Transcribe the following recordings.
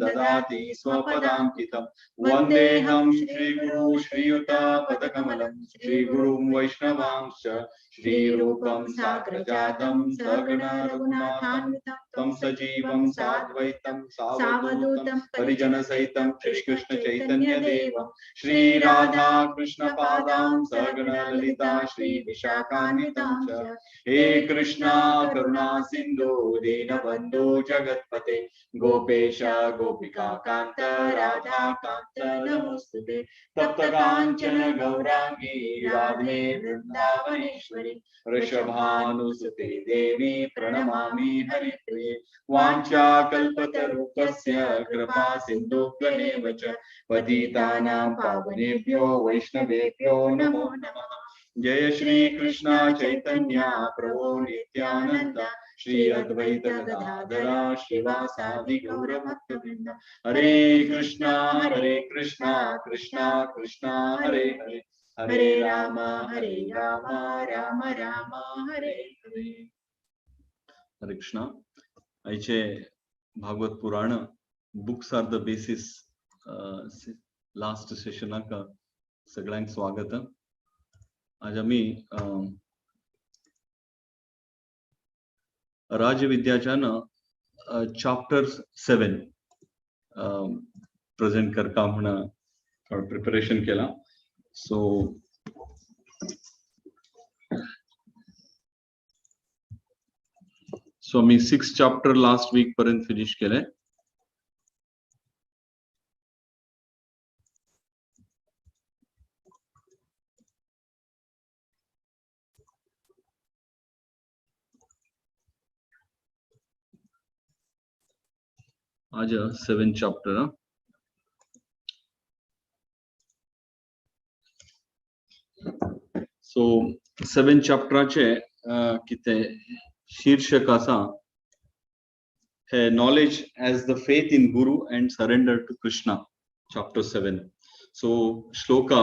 ददाति स्वपदाङ्कितं वन्देऽहं श्रीगुरु श्रीयुतापदकमलं श्रीगुरुं वैष्णवांश्च श्रीरूपं साग्रजातं सगण रघुनाथान्वितं तं सजीवं साद्वैतं सावधूतं परिजनसहितं श्रीकृष्ण चैतन्यदेवं श्रीराधा कृष्ण पादां सगण ललिता श्री विशाखान्वितं च हे कृष्णा करुणा सिंधु दीनबन्धु जगत्पते गोपेश गोपिका कांत राधा कांत नमोस्तुते तप्त कांचन गौरांगी राधे वृंदावनेश्वरी वृषभानुसुते देवी प्रणमामि हरिप्रिये वाञ्छाकल्पतरुकस्य कृपा सिन्धुभ्येव च पतितानां पावनेभ्यो वैष्णवेभ्यो नमो नमः। जय श्री कृष्ण चैतन्य प्रभु नित्यानंद श्री अद्वैत गदाधर श्रीवासादि गौर भक्तवृंद हरे कृष्णा कृष्णा कृष्णा हरे हरे हरे राम राम राम हरे हरे। हरे कृष्णा। आयचे Bhagavata Purana books are the basis last सेशनाक सगळ्यांक स्वागत। आज आम्ही राजविद्याच्यान चॅप्टर 7 प्रेझेंट करता म्हणून प्रिपरेशन केला। सो आम्ही 6 चॅप्टर लास्ट वीक पर्यंत फिनिश केले। आज 7 चॅप्टर। सो 7 चॅप्टराचे किते शीर्षक आसा हे knowledge as the faith in guru and surrender to Krishna chapter 7। So श्लोका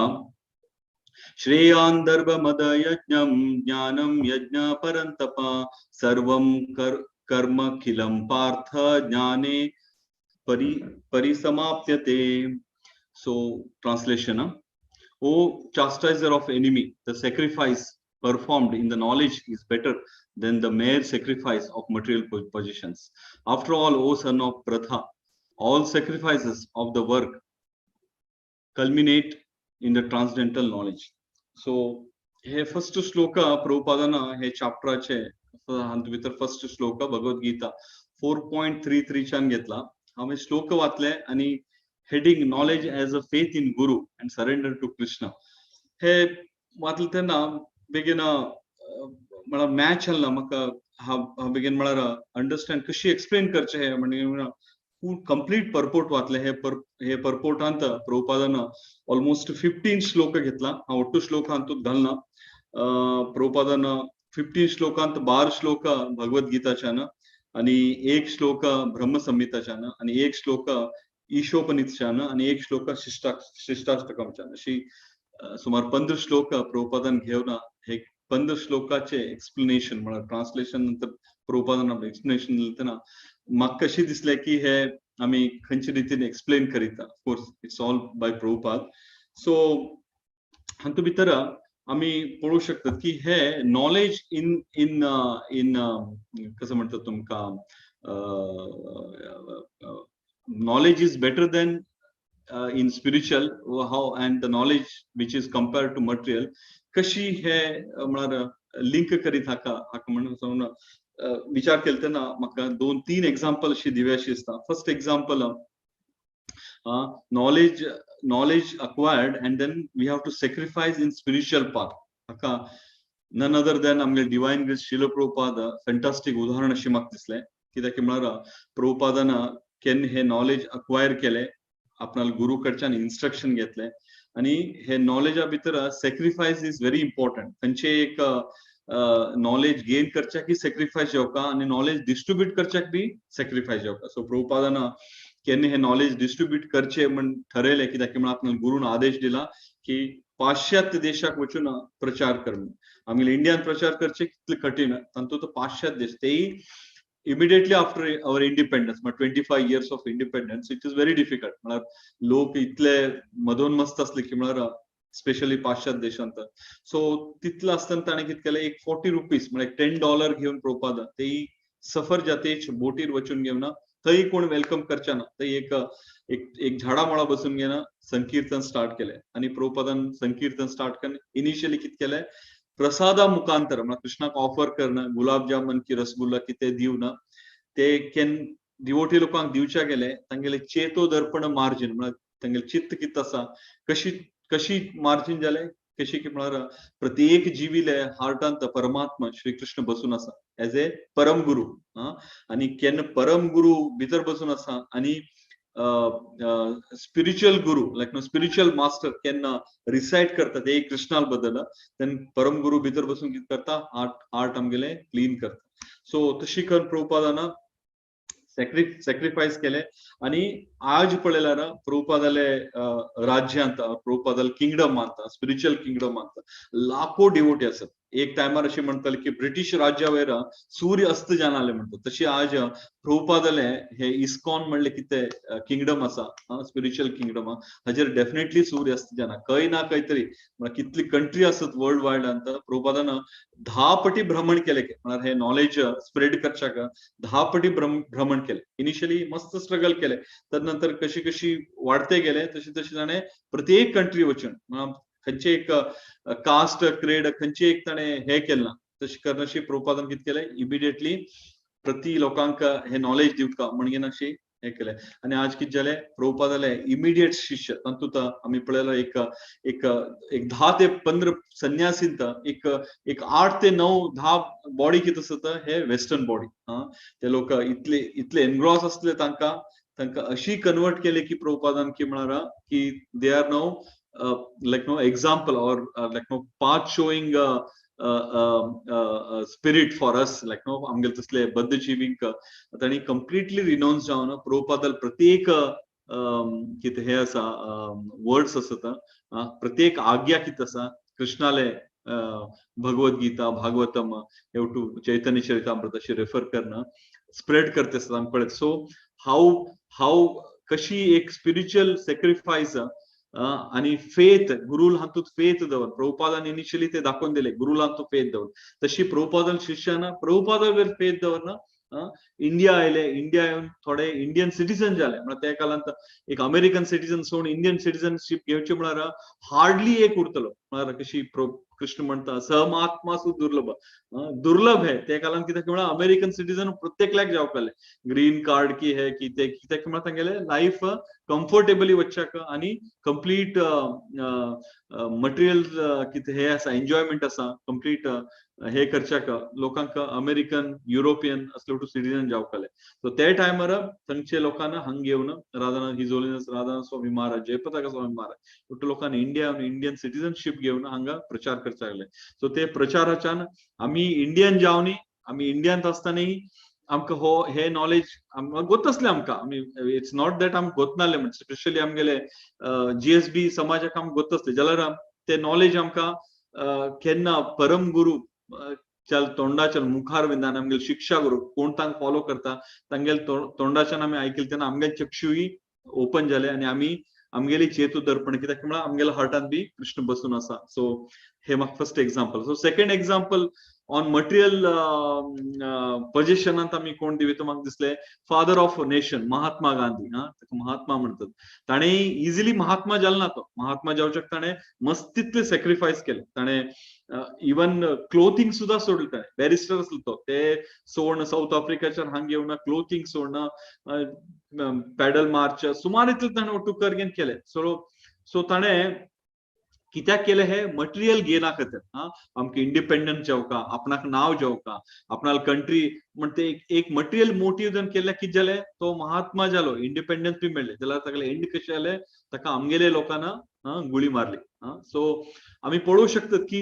श्रेयांदर्भमद यज्ञं ज्ञानं यज्ञ परन्तप सर्वं कर्मखिलं पार्थ ज्ञाने परिसमाप्यते। So translation, O chastiser of enemy, the sacrifice performed in the knowledge is better than the mere sacrifice of material possessions. After all, O son of Pratha, all sacrifices of the work culminate in the transcendental knowledge. So हे first श्लोक प्रभुपादान हे चॅप्टराचे भितर first श्लोक भगवद गीता 4.33 च्यान घेतला। हांवें श्लोक वाचले आणि heading knowledge as a faith in guru and surrender to Krishna हे वाचले तेन्ना बेगीन म्हळ्यार मॅच आसला म्हाका। हांव बेगीन म्हळ्यार अंडरस्टँड कशी एक्सप्लेन करचे हे म्हणजे कंप्लीट परपोर्ट वाचले। हे परपोर्टांत प्रभुपादान ऑलमोस्ट 15 श्लोक घेतला। हांव ओट्टू श्लोक हातूंत घालना। प्रभुपादान 15 श्लोकांत 12 श्लोक भगवद गीताच्यान आणि 1 श्लोक ब्रह्म संहिताच्यान आणि 1 श्लोक ईशोपनिषदच्यान आणि 1 श्लोक शिष्टाष्टकमच्यान अशी सुमार 15 श्लोक प्रभुपादान घेवन हे 15 श्लोकाचे एक्सप्लेनेशन म्हळ्यार ट्रान्सलेशन नंतर प्रभुपादान एक्सप्लेनेशन दितना म्हाका कशी दिसले की हे आमी खंयचे रितीन एक्सप्लेन करीता। Of course it's all by Prabhupada. So हातूंत भितर आमी पळोवंक शकतात की हे नॉलेज इन इन इन कसं म्हणतात तुमकां knowledge is better than in spiritual how and the knowledge which is compared to material कशी हे म्हळ्यार लिंक करीत हाका म्हणून विचार केले तेन्ना म्हाका 2-3 एग्जांपल अशी दिवयाशी दिसता। First example knowledge acquired and then we have to sacrifice in spiritual path हाका none other than आमगे divine grace Srila Prabhupada fantastic उदाहरण अशी म्हाका दिसलें। कित्याक की म्हळ्यार प्रभुपादान केन्ना हे नॉलेज अक्वायर केले, आपणाल गुरु कडच्यान इन्स्ट्रक्शन घेतले आणि हे नॉलेजा भितर सॅक्रिफायस इज व्हेरी इम्पॉर्टंट। खंयचे एक नॉलेज गेन करच्याक की सॅक्रिफायस जेवका आणि नॉलेज डिस्ट्रीब्यूट करच्याक बी सॅक्रिफायस जेवका। सो प्रभुपादान केन्ना हे नॉलेज डिस्ट्रीब्यूट करचे म्हण ठरयले कित्याक की आपणाल गुरुन आदेश दिला की पाश्चात्य देशाक वचून प्रचार कर। आमी इंडियान प्रचार करचे कितले कठीण तातूंत पाश्चात्य देश तेही immediately after our independence, 25 years of independence, it is very difficult. म्हळ्यार लोक इतले मदोन्मस्त असले की म्हळ्यार स्पेशली पाश्चात्य देशांत. सो तितलो आसतना ताणें कितें केलें, एक ₹40 म्हळ्यार $10 घेवन प्रभुपाद तेय सफर जातेच बोटीर वचून घेवना, थंय कोण वेलकम करचे ना, थंय एक झाडा मुळा बसून घेना संकीर्तन स्टार्ट केलें. आनी प्रभुपादान संकीर्तन स्टार्ट करून इनिशियली कितें केलें, प्रसादा मुखांतर म्हळ्यार कृष्णाक ऑफर करना, गुलाब जामुन की रसगुल्ला कितें दिवना, ते केन डिवोटी लोकांक दिवचे गेले, तांगेले चेतो दर्पण मार्जिन म्हळ्यार तांगेले चित्त कितें आसा, कशी मार्जिन जाले, कशी की म्हळ्यार प्रत्येक जिवीले हार्टांत परमात्मा श्री कृष्ण बसून आसा एज ए परम गुरु. आनी केन्ना परम गुरु भितर बसून आसा आनी स्पिरिच्युअल गुरु लायक नो स्पिरिच्युअल मास्टर केन्ना रिसाइट करता ते कृष्णाल बद्दल, तेन्ना परम गुरु भितर बसून कितें करता, हार्ट आमगेले क्लीन करता. सो तशी करून प्रभुपादान सॅक्रिफायस केले. आनी आज पळयल्यार प्रभुपादाले राज्यांत, प्रभुपादाल किंगडम मानता, स्पिरिच्युअल किंगडम मानता, लाखो डिवोटी आसात. एक टायमार अशें म्हणटाले की ब्रिटीश राज्या वयर सूर्य अस्त जानाले म्हणटा, तशी आज प्रभुपादाले हे इस्कॉन म्हणले कितें किंगडम आसा, स्पिरिच्युअल किंगडम, हाजेर डेफिनेटली सूर्य अस्त जाना. खंय ना खंय तरी म्हळ्यार कितली कंट्री आसत वर्ल्ड वायडांत, प्रभुपादान 10 पटी भ्रमण केले, म्हळ्यार हे नॉलेज स्प्रेड करच्याक 10 पटी भ्रमण केले. इनिशियली मस्त स्ट्रगल केले, तदनंतर कशी कशी वाडते गेले तशी तशी ताणें प्रत्येक कंट्री वचून खंयचे एक कास्ट क्रेड खंयचे एक ताणें हे केलें ना. तशी करनाशी प्रभुपादान कितें केलें, इमिडिएटली प्रति लोकांक हे नॉलेज दिवका म्हणून अशी हे केलें. आनी आज कितें जालें, प्रभुपादाले इमिडिएट शिष्य तातूंत आमी पळयलां एक 10 ते 15 संन्यासींत एक 8 ते 9 10 बॉडी कितें आसता, हे वेस्टर्न बॉडी. ते लोक इतले एनग्रॉस असले तांकां अशी कन्वर्ट केले की प्रभुपादान की म्हळ्यार की they are no like no example or like no path showing spirit for us, like no आमगेले तसले बद्ध जीविंक तांणी कंप्लीटली रिनाउन्स जावन प्रभुपादाल प्रत्येक कितें हे आसा वर्ड्स आसता, प्रत्येक आज्ञा कितें आसा कृष्णाले भगवत गीता भागवतम हेवटू चैतन्य चरितामृत अशी रेफर करना स्प्रेड करते आसता आमकां कळटा. सो हाऊ कशी एक स्पिरिच्युअल सॅक्रिफायस आणि फेथ, गुरुल हातूंत फेथ दवर, प्रभुपादान इनिशियली ते दाखोवन दिले गुरुल हातूंत फेथ दवर, तशी प्रभुपादान शिष्याना प्रभुपादावर फेथ दवरना इंडिया आयले, इंडिया येवन थोडे इंडियन सिटीजन जाले. म्हळ्यार त्या काळांत एक अमेरिकन सिटीजन सोडून इंडियन सिटीजनशीप घेवचे म्हळ्यार हार्डली एक उरतलो. म्हळ्यार कशी कृष्ण म्हणता सहमात्मा दुर्लभ है. त्या काळांत कित्याक म्हळ्यार अमेरिकन सिटीजन प्रत्येकल्याक जावपाले, ग्रीन कार्ड की हे कितें कित्याक म्हळ्यार तांगेले लायफ कम्फर्टेबली वचच्याक आनी कंप्लीट मटेरियल कितें हे आसा एन्जॉयमेंट आसा कंप्लीट हे करच्याक लोकांक अमेरिकन युरोपियन असले सिटीजन जावपाले. सो त्या टायमार थंयचे लोकांना हांगा घेवन राधानाथ हिजोलिनस, राधानाथ स्वामी महाराज, जयपताका स्वामी महाराज लोकांनी इंडियन सिटीजनशीप घेवन हांगा प्रचार करचे लागले. सो ते प्रचाराच्यान आमी इंडियन जावनी, आमी इंडियांत आसतना आमकां हो हे नॉलेज गोत असले आमकां. आमी इट्स नॉट दॅट आमकां गोत नासले, म्हणजे स्पेशली आमगेले GSB समाजाक आमकां गोत असले जाल्यार ते नॉलेज आमकां केन्ना परम गुरु तोंडाच्यान मुखार विंदान आमगेले शिक्षा गुरु कोण तांकां फॉलो करता तांगेले तोंडाच्यान आमी आयकले तेन्ना आमगे चक्षुय ओपन जाले आनी आमी आमगेली चेतू दर्पण कित्याक म्हळ्यार आमगेल्या हार्टान बी कृष्ण बसून आसा. सो हे म्हाका first example. So second example on material पोजिशनांत आमी कोण दिवता म्हाका दिसले father of nation Mahatma Gandhi. ताका महात्मा म्हणटात. ताणें इजिली महात्मा जालो ना, तो महात्मा जावच्याक ताणें मस्तितले सॅक्रिफायस केले. ताणें इवन क्लोथिंग सुद्धा सोडले. ताणें बॅरिस्टर आसलो तो, ते सोडून साऊथ आफ्रिकाच्यान हांगा येवन क्लोथिंग सोडना, पॅडल मार्च सुमार इतले ताणें ओटू करगेन केले. सो ताणें कित्याक केले हे मटेरियल गेना खातीर. आमकां इंडिपेंडंट जावका, आपणाक नाव जावका, आपणाल कंट्री म्हणते एक मटेरियल मोटिव जर केले कितें जालें, तो महात्मा जालो, इंडिपेंडन्स बी मेळ्ळें. जाल्यार तागेले एंड कशें जालें, ताका आमगेले लोकांना गुळी मारली. सो आमी पळोवंक शकतात की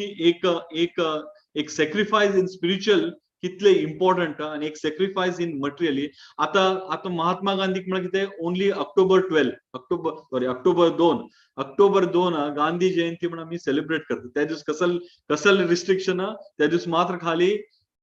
एक सॅक्रिफायस इन स्पिरिच्युअल कितले इम्पॉर्टंट आनी एक सॅक्रिफायस इन मटेरियली. आता महात्मा गांधीक म्हळ्यार कितें ओन्ली ऑक्टोबर 2 गांधी जयंती म्हणून आमी सेलिब्रेट करतात. त्या दीस कसल रिस्ट्रिक्शन, त्या दीस मात्र खाली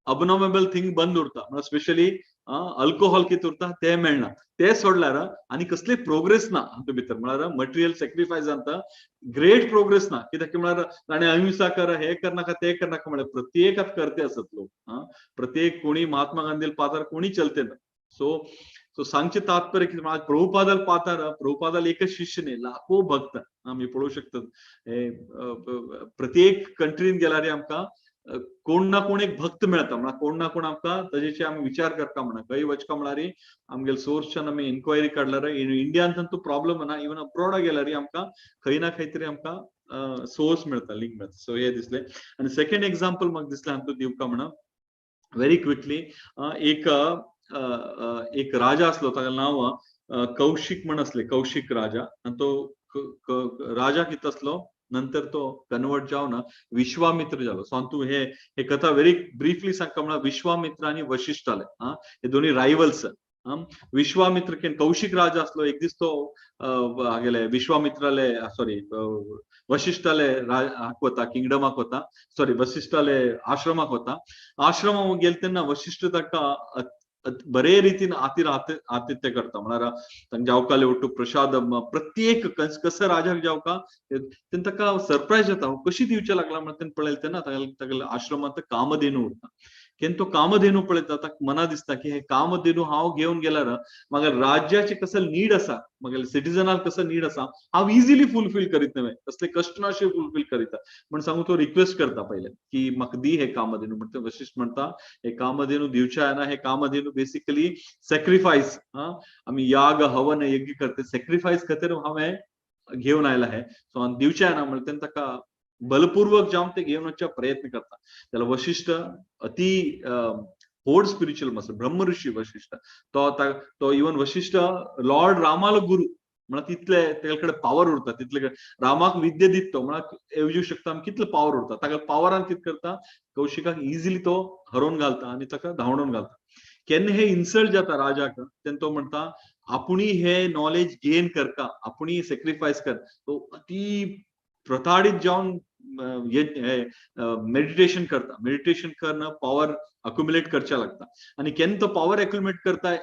अबनॉर्मेबल थिंग बंद उरता. स्पेशली अल्कोहोल कितें उरता तें मेळना तें सोडल्यार आनी कसली प्रोग्रेस ना आमचे भितर म्हळ्यार मटेरियल सॅक्रिफायस जाता ग्रेट प्रोग्रेस ना कित्याक म्हळ्यार ताणें अहिंसा कर हे करनाका ते करनाका म्हळ्यार प्रत्येकात करते आसत लोक प्रत्येक कोणी महात्मा गांधी पातार कोणी चलते ना सो सांगचे तात्पर्य कितें म्हळ्यार प्रभुपादाल पातार प्रभुपादाल एकच शिष्य न्ही लाखो भक्त आमी पळोवंक शकतात प्रत्येक कंट्रीन गेल्यार आमकां कोण ना कोण एक भक्त मेळटा म्हळ्यार कोण ना कोण आमकां ताजेचे आमी विचार करता म्हणा खंय वचका म्हळ्यार आमगेले सोर्सच्यान आमी इन्क्वायरी काडल्यार इंडियान तो प्रॉब्लम ना इवन अब्रॉड गेल्यार आमकां खंय ना खंय तरी आमकां सोर्स मेळटा लिंक मेळटा सो हे दिसले आनी सेकंड एक्झाम्पल म्हाका दिसलें आमकां दिवका म्हणा व्हेरी क्विकली एक राजा असलो ताका नांव कौशिक म्हण असले कौशिक राजा आनी तो राजा कितें असलो नंतर तो कन्वर्ट जावन विश्वामित्र जालो सो तूं हे कथा व्हेरी ब्रीफली सांगता म्हळ्यार विश्वामित्र आनी वशिश्ठ जाले हे दोन्ही रायवल्स विश्वामित्र कौशिक राजा असलो एक दीस तो हागेले विश्वामित्राले सॉरी वशिष्ठाले हाक वता किंगडमाक वता सॉरी वशिष्ठाले आश्रमाक वता आश्रमाक गेले तेन्ना वशिष्ठ ताका बरे रितीन आतिथ्य करता म्हळ्यार तांकां जावकाले वटू प्रसाद प्रत्येक कसं राजाक जावका तेन्ना ताका सरप्रायज जाता कशी दिवचे लागला म्हण तेन्ना पळयलें तेन्ना तागेल्या आश्रमांत कामधेनू उरता केन्ना तो कामधेनू पळयता ताका मना दिसता की हे कामधेनू हांव घेवन गेल्यार म्हाका राज्याचे कसं नीड आसा म्हागेल्या सिटीजनाक कसं नीड आसा हांव इजिली फुलफील करीत न्हय कसले कश्ट नाशे फुलफील करीता म्हण सांगून तो रिक्वेस्ट करता पहिले की म्हाका दी हे कामधेनू म्हणटा वशिश्ठ म्हणटा हे कामधेनू दिवचे जायना हे कामधेनू बेसिकली सॅक्रिफायस आमी याग हवन यज्ञ करते सॅक्रिफायस खातीर हांवें घेवन आयला हे सो दिवचे जायना म्हणटा तेन्ना ताका बलपूर्वक जावन ते घेवन वचचे प्रयत्न करता त्याला वशिष्ठ अति व्हड स्पिरिच्युअल मास्टर ब्रह्म ऋषी वशिष्ठ तो इवन वशिष्ठ लॉर्ड रामालो गुरु म्हळ्यार तितले तेजे कडेन पावर उरता तितले रामाक विद्या दिता तो म्हळ्यार येवजूंक शकता आमी कितले पावर उरता ताका पावरान कितें करता कौशिकाक इजिली तो हरोवन घालता आनी ताका धांवडोवन घालता केन्ना हे इन्सल्ट जाता राजाक तेन्ना तो म्हणटा आपुणी हे नॉलेज गेन करता आपुणी सॅक्रिफायस कर तो अति प्रताडीत जावन मेडिटेशन करता मेडिटेशन करणं पॉवर अक्युमुलेट करचे लागता आणि केन्ना तो पॉवर अक्युमुलेट करता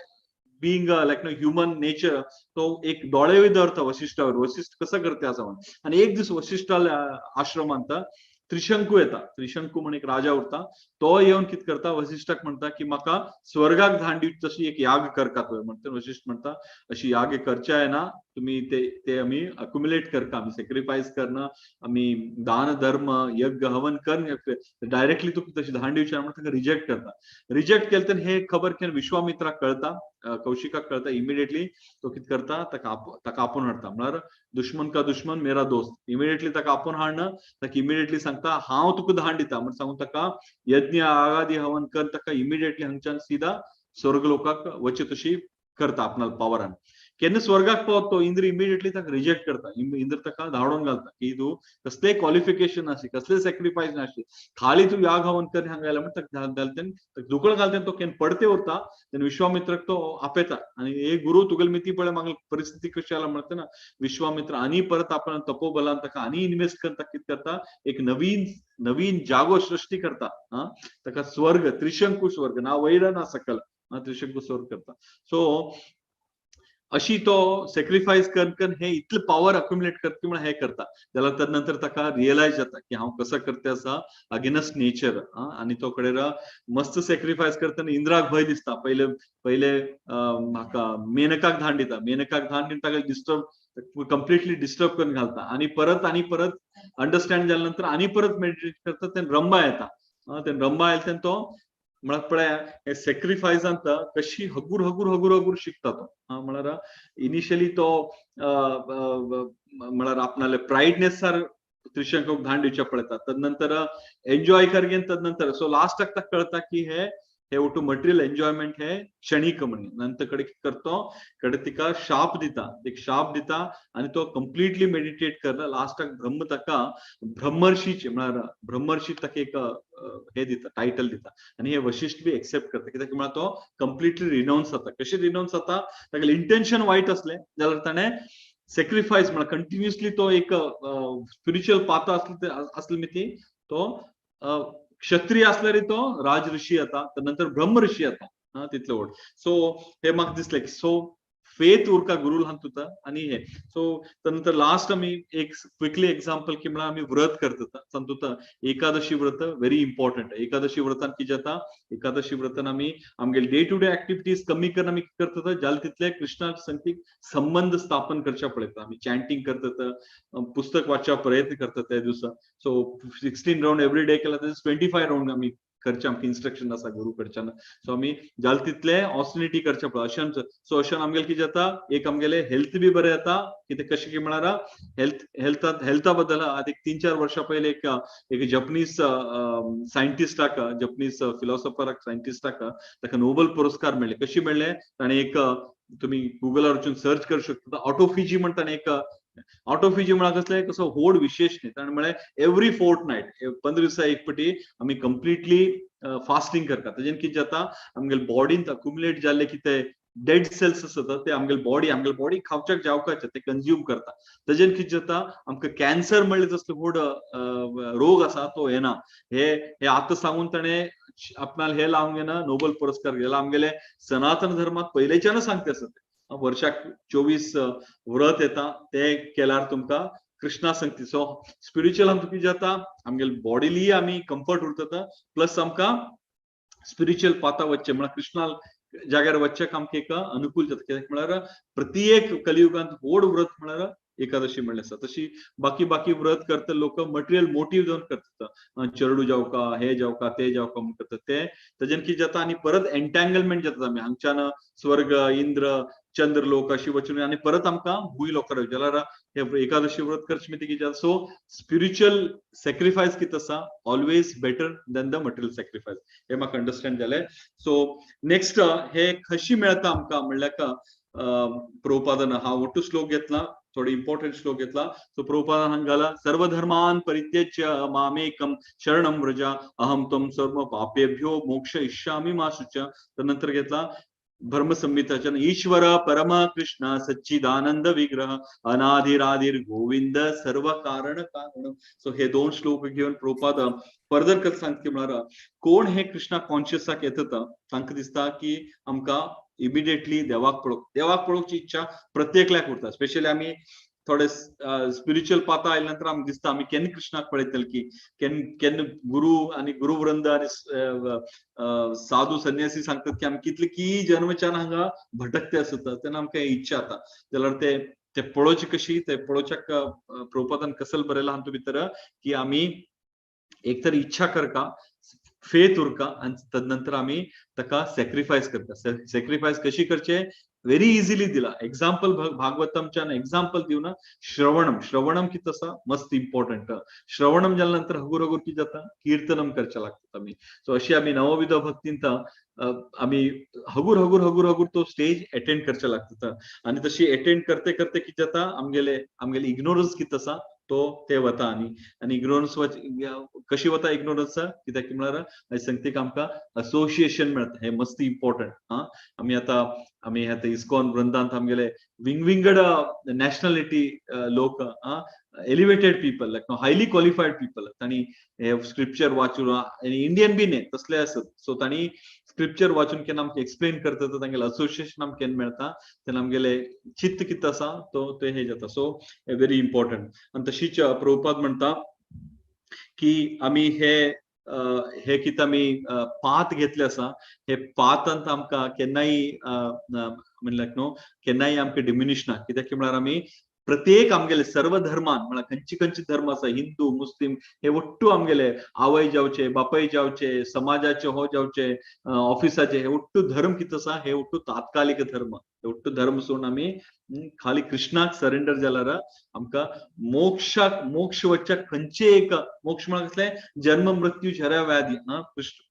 बीइंग लायक नो ह्युमन नेचर तो एक दोळे धरता वशिष्ठावर वशिष्ठ कसं करते असं म्हणून आणि एक दिवस वशिष्ठाल्या आश्रमांत त्रिशंकू येता त्रिशंकू म्हणून एक राजा उरता तो येवन कितें करता वशिष्ठाक म्हणटा की म्हाका स्वर्गाक धाण दिवची तशी एक याग करता तुवें म्हणटा वशिष्ठ म्हणटा अशी याग करचे जायना तुम्ही ते आमी अक्युमुलेट करता आमी सॅक्रिफायस करना आमी दान धर्म यज्ञ हवन कर डायरेक्टली तुका तशी धाण दिवची म्हणून ताका रिजेक्ट करता रिजेक्ट केले तेन्ना हे खबर केन्ना विश्वामित्राक कळटा कौशिकाक कळटा इमिडिएटली तो कितें करता ताका आपोवन हाडटा म्हळ्यार दुश्मन का दुश्मन मेरा दोस्त इमिडिएटली ताका आपोवन हाडना ताका इमिडिएटली सांगता हांव तुका धाण दिता म्हण सांगून ताका यज्ञ आगादी हवन कर ताका इमिडिएटली हांगच्यान सीधा स्वर्ग लोकाक वचे तशी करता आपणाल पावरान केन्ना स्वर्गाक पावता इंद्र इमिडिएटली ताका रिजेक्ट करता इंद्र ताका धांवडोवन घालता की तूं कसलेय क्वॉलिफिकेशन नाशी कसले सॅक्रिफायस नाशी खाली तूं याग हवन कर हांगायला म्हण ताका घालते दुकळ घालते तो केन्ना पडते उरता तेन्ना विश्वामित्राक तो आपयता आनी हे गुरु तुगेले मिती पळय म्हाका परिस्थिती कशी जाला म्हणटा ना विश्वामित्र आनी परत आपण तपोबलान ताका आनी इन्वेस्ट करता कितें करता एक नवीन जागो सृष्टी करता ताका स्वर्ग त्रिशंकू स्वर्ग ना वयर ना सकल त्रिशंकू स्वर्ग करता सो अशी तो सॅक्रिफायस करून हे इतले पॉवर अक्युमुलेट करता म्हणून हे करता जाल्यार तदनंतर ताका रियलायज जाता की हांव कसो करते आसा अगेनस्ट नेचर आनी तो कडेन मस्त सॅक्रिफायस करतना इंद्राक भंय दिसता पहिले म्हाका मेनकाक धाण दिता मेनकाक धाण दिवन ताका डिस्टर्ब कंप्लिटली डिस्टर्ब करून घालता आणि परत अंडरस्टँड जाल्या नंतर आणि परत मेडिटेट करता तेन्ना रंबा येता तेन्ना रंबा आयला तेन्ना तो म्हळ्यार पळया हे सॅक्रिफायसांत कशी हगूर शिकता तो म्हळ्यार इनिशियली तो म्हळ्यार आपणाले प्रायडनेसार त्रिशंकूक धाण दिवचे पळयता तदनंतर एन्जॉय करगेन तदनंतर सो लास्टाक ताका कळटा की हे वटू मटेरियल एन्जॉयमेंट हे क्षणिक म्हणून नंतर कडे कितें करता कडे तिका शाप दिता आनी तो कंप्लिटली मेडिटेट करता लास्टाक ब्रह्म ताका ब्रह्मर्षीचे म्हळ्यार ब्रह्मर्षी ताका एक हे दिता टायटल दिता आनी हे वशिष्ठ बी एक्सेप्ट करता कित्याक म्हळ्यार तो कंप्लिटली रिनाउन्स जाता कशें रिनाउन्स जाता तागेलें इंटेन्शन वायट असलें जाल्यार ताणें सॅक्रिफायस म्हळ्यार कंटिन्युअसली तो एक स्पिरिच्युअल पाथ असले मिती तो क्षत्रिय असल्यार तो राज ऋषी जाता नंतर ब्रह्म ऋषी जाता तितले व्हड. सो हे म्हाका दिसलें सो फेथ उरका गुरू हांतुता आनी हे सो नंतर लास्ट आमी एक क्विकली एग्जांपल की म्हळ्यार आमी व्रत करता सांगता एकादशी व्रत व्हेरी इम्पॉर्टंट. एकादशी व्रतान कितें जाता एकादशी व्रतान आमी आमगे डे टू डे एक्टिविटीज कमी करून आमी कितें करता जाले तितले कृष्णा संगतीक संबंध स्थापन करचे पळयता. आमी चॅन्टिंग करता, पुस्तक वाचच्या प्रयत्न करता त्या दिवसा. सो 16 राउंड एवरी डे केला 25 राउंड आमी करचे आमकां इन्स्ट्रक्शन आसा गुरू कडच्यान. सो आमी जाले तितले ऑस्टिनिटी करचे पळय अशें. सो अशें आमगेले कितें जाता एक आमगेले हेल्थ बी बरें जाता. कितें कशें की म्हळ्यार हेल्था बद्दल आतां 3-4 वर्सां पयलीं एक जपनीज सायंटिस्टाक जपनीज फिलॉसॉफराक सायंटिस्टाक ताका नोबेल पुरस्कार मेळ्ळे. कशी मेळ्ळे ताणें एक तुमी गुगलार वचून सर्च करूं शकता ऑटोफिजी म्हण ताणें एक ऑटोफिजी म्हळ्यार कसलें कसो व्हड विशेश न्ही. ताणें म्हळ्यार एवरी फोर्टनायट 15 दिसा एक फावटी आमी कंप्लिटली फास्टिंग करता. ताजेन कितें जाता आमगेले बॉडीन अक्युमुलेट जाल्ले कितें डेड सेल्स आसता ते आमगेले बॉडी खावच्याक जावपाचे ते कंज्यूम करता. ताजेन कितें जाता आमकां कॅन्सर म्हणले तसले व्हड रोग आसा तो येना. हे आतां सांगून ताणें आपणाल हे लावंक येना नोबेल पुरस्कार गेला. आमगेले सनातन धर्मात पयलेच्यानच सांगता आसा ते वर्षाक 24 व्रत येता ते केल्यार तुमकां कृष्णा संगती. सो स्पिरिच्युअल आमकां कितें जाता आमगेले बॉडीली आमी कम्फर्ट उरता प्लस आमकां स्पिरिच्युअल पाता वच्चे म्हळ्यार कृष्णा जाग्यार वच्चेक आमकां एक अनुकूल जाता. कित्याक म्हळ्यार प्रत्येक कलियुगांत व्हड व्रत म्हळ्यार एकादशी म्हणलें आसा. तशी बाकी व्रत करता लोक मटेरियल मोटीव जावन करता. चेडू जावका हे जावका ते जावका म्हण करता ते ताजेन कितें जाता आनी परत एन्टँगलमेंट जाता. आमी हांगच्यान स्वर्ग इंद्र चंद्र लोक अशी वचून आनी परत आमकां भूंय लोकांक जाल्यार हे एकादशी व्रत करचे कितें जाता. सो स्पिरिच्युअल सॅक्रिफायस कितें आसा always better than the material sacrifice. हे म्हाका अंडरस्टँड जालें. सो नेक्स्ट हे कशी मेळटा आमकां म्हणल्यार प्रभुपादान हांव वट्टू श्लोक घेतला थोडे इम्पॉर्टंट श्लोक घेतला. सो प्रभुपादान हांगाला सर्वधर्मान परित्यज्य मामेकम शरणं व्रज अहम त्वं सर्व पापेभ्यो मोक्षयिष्यामि मा शुच. त्यानंतर घेतला ब्रह्म संहिताच्या ईश्वर परम कृष्ण सच्चिदानंद विग्रह अनाधिराधिर गोविंद सर्व कारण कारण. सो हे 2 श्लोक घेऊन प्रभुपाद फर्दर कथ सांगता म्हळ्यार कोण हे कृष्णा कॉन्शियसाक येता तांकां दिसता की आमकां इमिडिएटली देवाक पळोवची इच्छा प्रत्येकल्याक उरता. स्पेशली आमी थोडे स्पिरिच्युअल पाता आयल्या नंतर आमकां दिसता आमी केन्ना कृष्णाक पळयतले की केन्ना गुरू आनी गुरुवृंद आनी साधू संन्यासी सांगतात की आमी कितले की जन्मच्यान हांगा भटकते आसता तेन्ना आमकां इच्छा जाता. जाल्यार ते पळोवची कशी ते पळोवच्याक प्रभुपादान कसल बरयला हातूंत भितर की आमी एक तर इच्छा करता फेथ उरका आनी तदनंतर आमी ताका सॅक्रिफायस करता. सॅक्रिफायस कशी करचे व्हेरी इजिली दिला. एक्झाम्पल भागवतमच्यान एक्झाम्पल दिवना श्रवणम कितें आसा मस्त इम्पॉर्टंट. श्रवणम जाल्या नंतर हगूर कितें जाता कीर्तनम करचे लागतात आमी. सो अशी आमी नवविध भक्तींत आमी हगूर तो स्टेज अटेंड करचे लागतात. आनी तशी अटेंड करते कितें जाता आमगेले इग्नोरन्स कितें आसा ते वता आनी इग्नोरन्स कशी वता इग्नोरन्स कित्याक म्हळ्यार संगतीक आमकां असोसिएशन मेळटा. हे मस्त इम्पॉर्टंट. आमी आतां इस्कॉन वृंदांत आमगेले विंगड नॅशनॅलिटी लोक elevated people like highly qualified people तांणी हे स्क्रिप्चर वाचून आनी इंडियन बी न्ही तसले आसत. सो तांणी स्क्रिप्चर वाचून केन्ना आमकां एक्सप्लेन करता तांगेलें असोसिएशन आमकां केन्ना मेळटा तेन्ना आमगेले चित्त कितें आसा ते हे जाता. So very important. आनी तशीच प्रभुपाद म्हणटा की आमी हे कितें आमी पाथ घेतले आसा हे पाथांत आमकां केन्नाय म्हणल्यार न्हू केन्नाय आमकां डिमिनिश ना. कित्याक म्हळ्यार आमी प्रत्येक आमगेले सर्व धर्मान म्हळ्यार खंयची धर्म आसा हिंदू मुस्लिम हे वट्टू आमगेले आवय जावचे बापाय जावचे समाजाचे हो जावचे ऑफिसाचे हे वट्टू धर्म कितें आसा हे वट्टू तात्कालिक धर्म. हे वट्टू धर्म सोडून आमी खाली कृष्णाक सरेंडर जाल्यार आमकां मोक्ष वच्च्याक खंयचे एक मोक्ष म्हळ्यार कसलें जन्म मृत्यू झरा व्याधी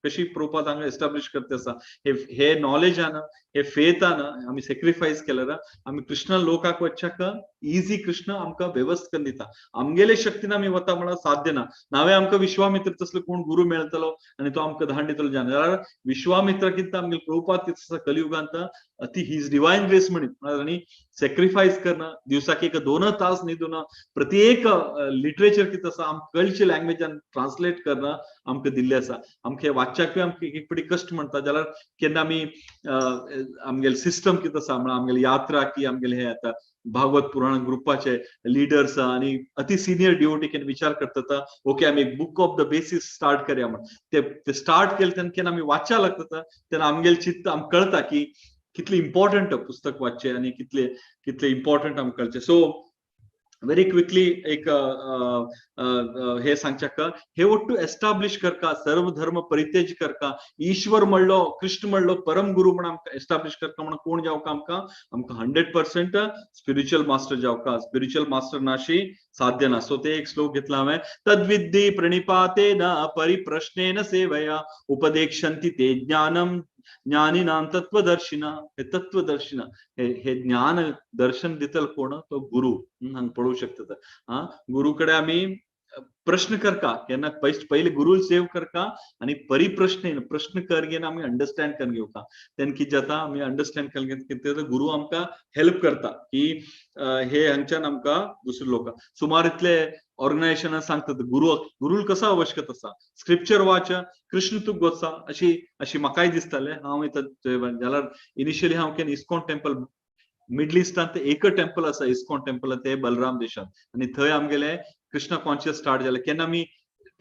कशी प्रभुपाद हांगा एस्टाब्लिश करता आसा. हे नॉलेजान हे फेथान आमी सॅक्रिफायस केल्यार आमी कृष्ण लोकाक वच्च्याक इजी कृष्ण आमकां व्यवस्थ करून दिता. आमगेले शक्तीन आमी वता म्हळ्यार साध्य ना. नावे आमकां विश्वामित्र तसलो कोण गुरू मेळटलो आनी तो आमकां धाडून दितलो जाल्यार विश्वामित्र कितें आमगे प्रभुपाद कितें आसा कलियुगांत ती हीज डिवायन ग्रेस म्हणून आनी सॅक्रिफायस करना दिवसाक एक 2 तास न्हिदून प्रत्येक लिटरेचर कितें आसा आमकां कळचे लँग्वेजान ट्रान्सलेट करना आमकां दिल्लें आसा. आमकां वाचच्याकूय आमकां एक पटी कश्ट म्हणटा जाल्यार केन्ना आमी आमगेले सिस्टम कितें आसा म्हळ्यार आमगेली यात्रा की आमगेले हे आता भागवत पुराण ग्रुपाचे लिडर्स आनी अति सिनियर डिवोटी केन्ना विचार करता ओके आमी एक book of the basis start करया म्हणून ते स्टार्ट केले तेन्ना केन्ना आमी वाचच्या लागता तेन्ना आमगेलें चित्त आमकां कळटा की कितले इम्पॉर्टंट पुस्तक वाचचे आनी कितले कितले इम्पॉर्टंट आमकां कळचे. सो very quickly एक हे सांगच्याक हे वट्टू एस्टाब्लिश करका सर्व धर्म परित्यज करका ईश्वर म्हणलो कृष्ण म्हणलो परम गुरु म्हणून आमकां एस्टाब्लिश करता म्हणून कोण जावका आमकां 100% स्पिरिच्युअल मास्टर जावका. स्पिरिच्युअल मास्टर नाशी साध्य ना. सो ते एक श्लोक घेतला हांवें तद्विद्धि प्रणिपातेन परिप्रश्नेन सेवया उपदेक्षन्ति ते ज्ञानम ज्ञानीनां तत्वदर्शिना. हे तत्वदर्शिना हे ज्ञान दर्शन दितल कोण तो गुरु हांगा पळोवंक शकता. गुरु कडे आमी प्रश्न करका केन्ना पहिले गुरु सेव करका आनी परिप्रश्न प्रश्न करगेन आमी अंडरस्टँड करून घेवका तेन्ना कितें जाता आमी अंडरस्टँड केलें गुरु आमकां हेल्प करता की हे हांगच्यान आमकां दुसरे लोक सुमार इतले ऑर्गनायझेशनां सांगतात गुरू कसो आवश्यक आसा स्क्रिप्चर वाच कृष्ण तुका गोचा अशी म्हाकाय दिसतालें. हांव जाल्यार इनिशियली हांव केन्ना इस्कॉन टेम्पल मिडल इस्टांत एक टेम्पल आसा इस्कॉन टेम्पल ते बलराम देशांत आनी थंय आमगेले कृष्ण कॉन्शियस स्टार्ट जालें. केन्ना आमी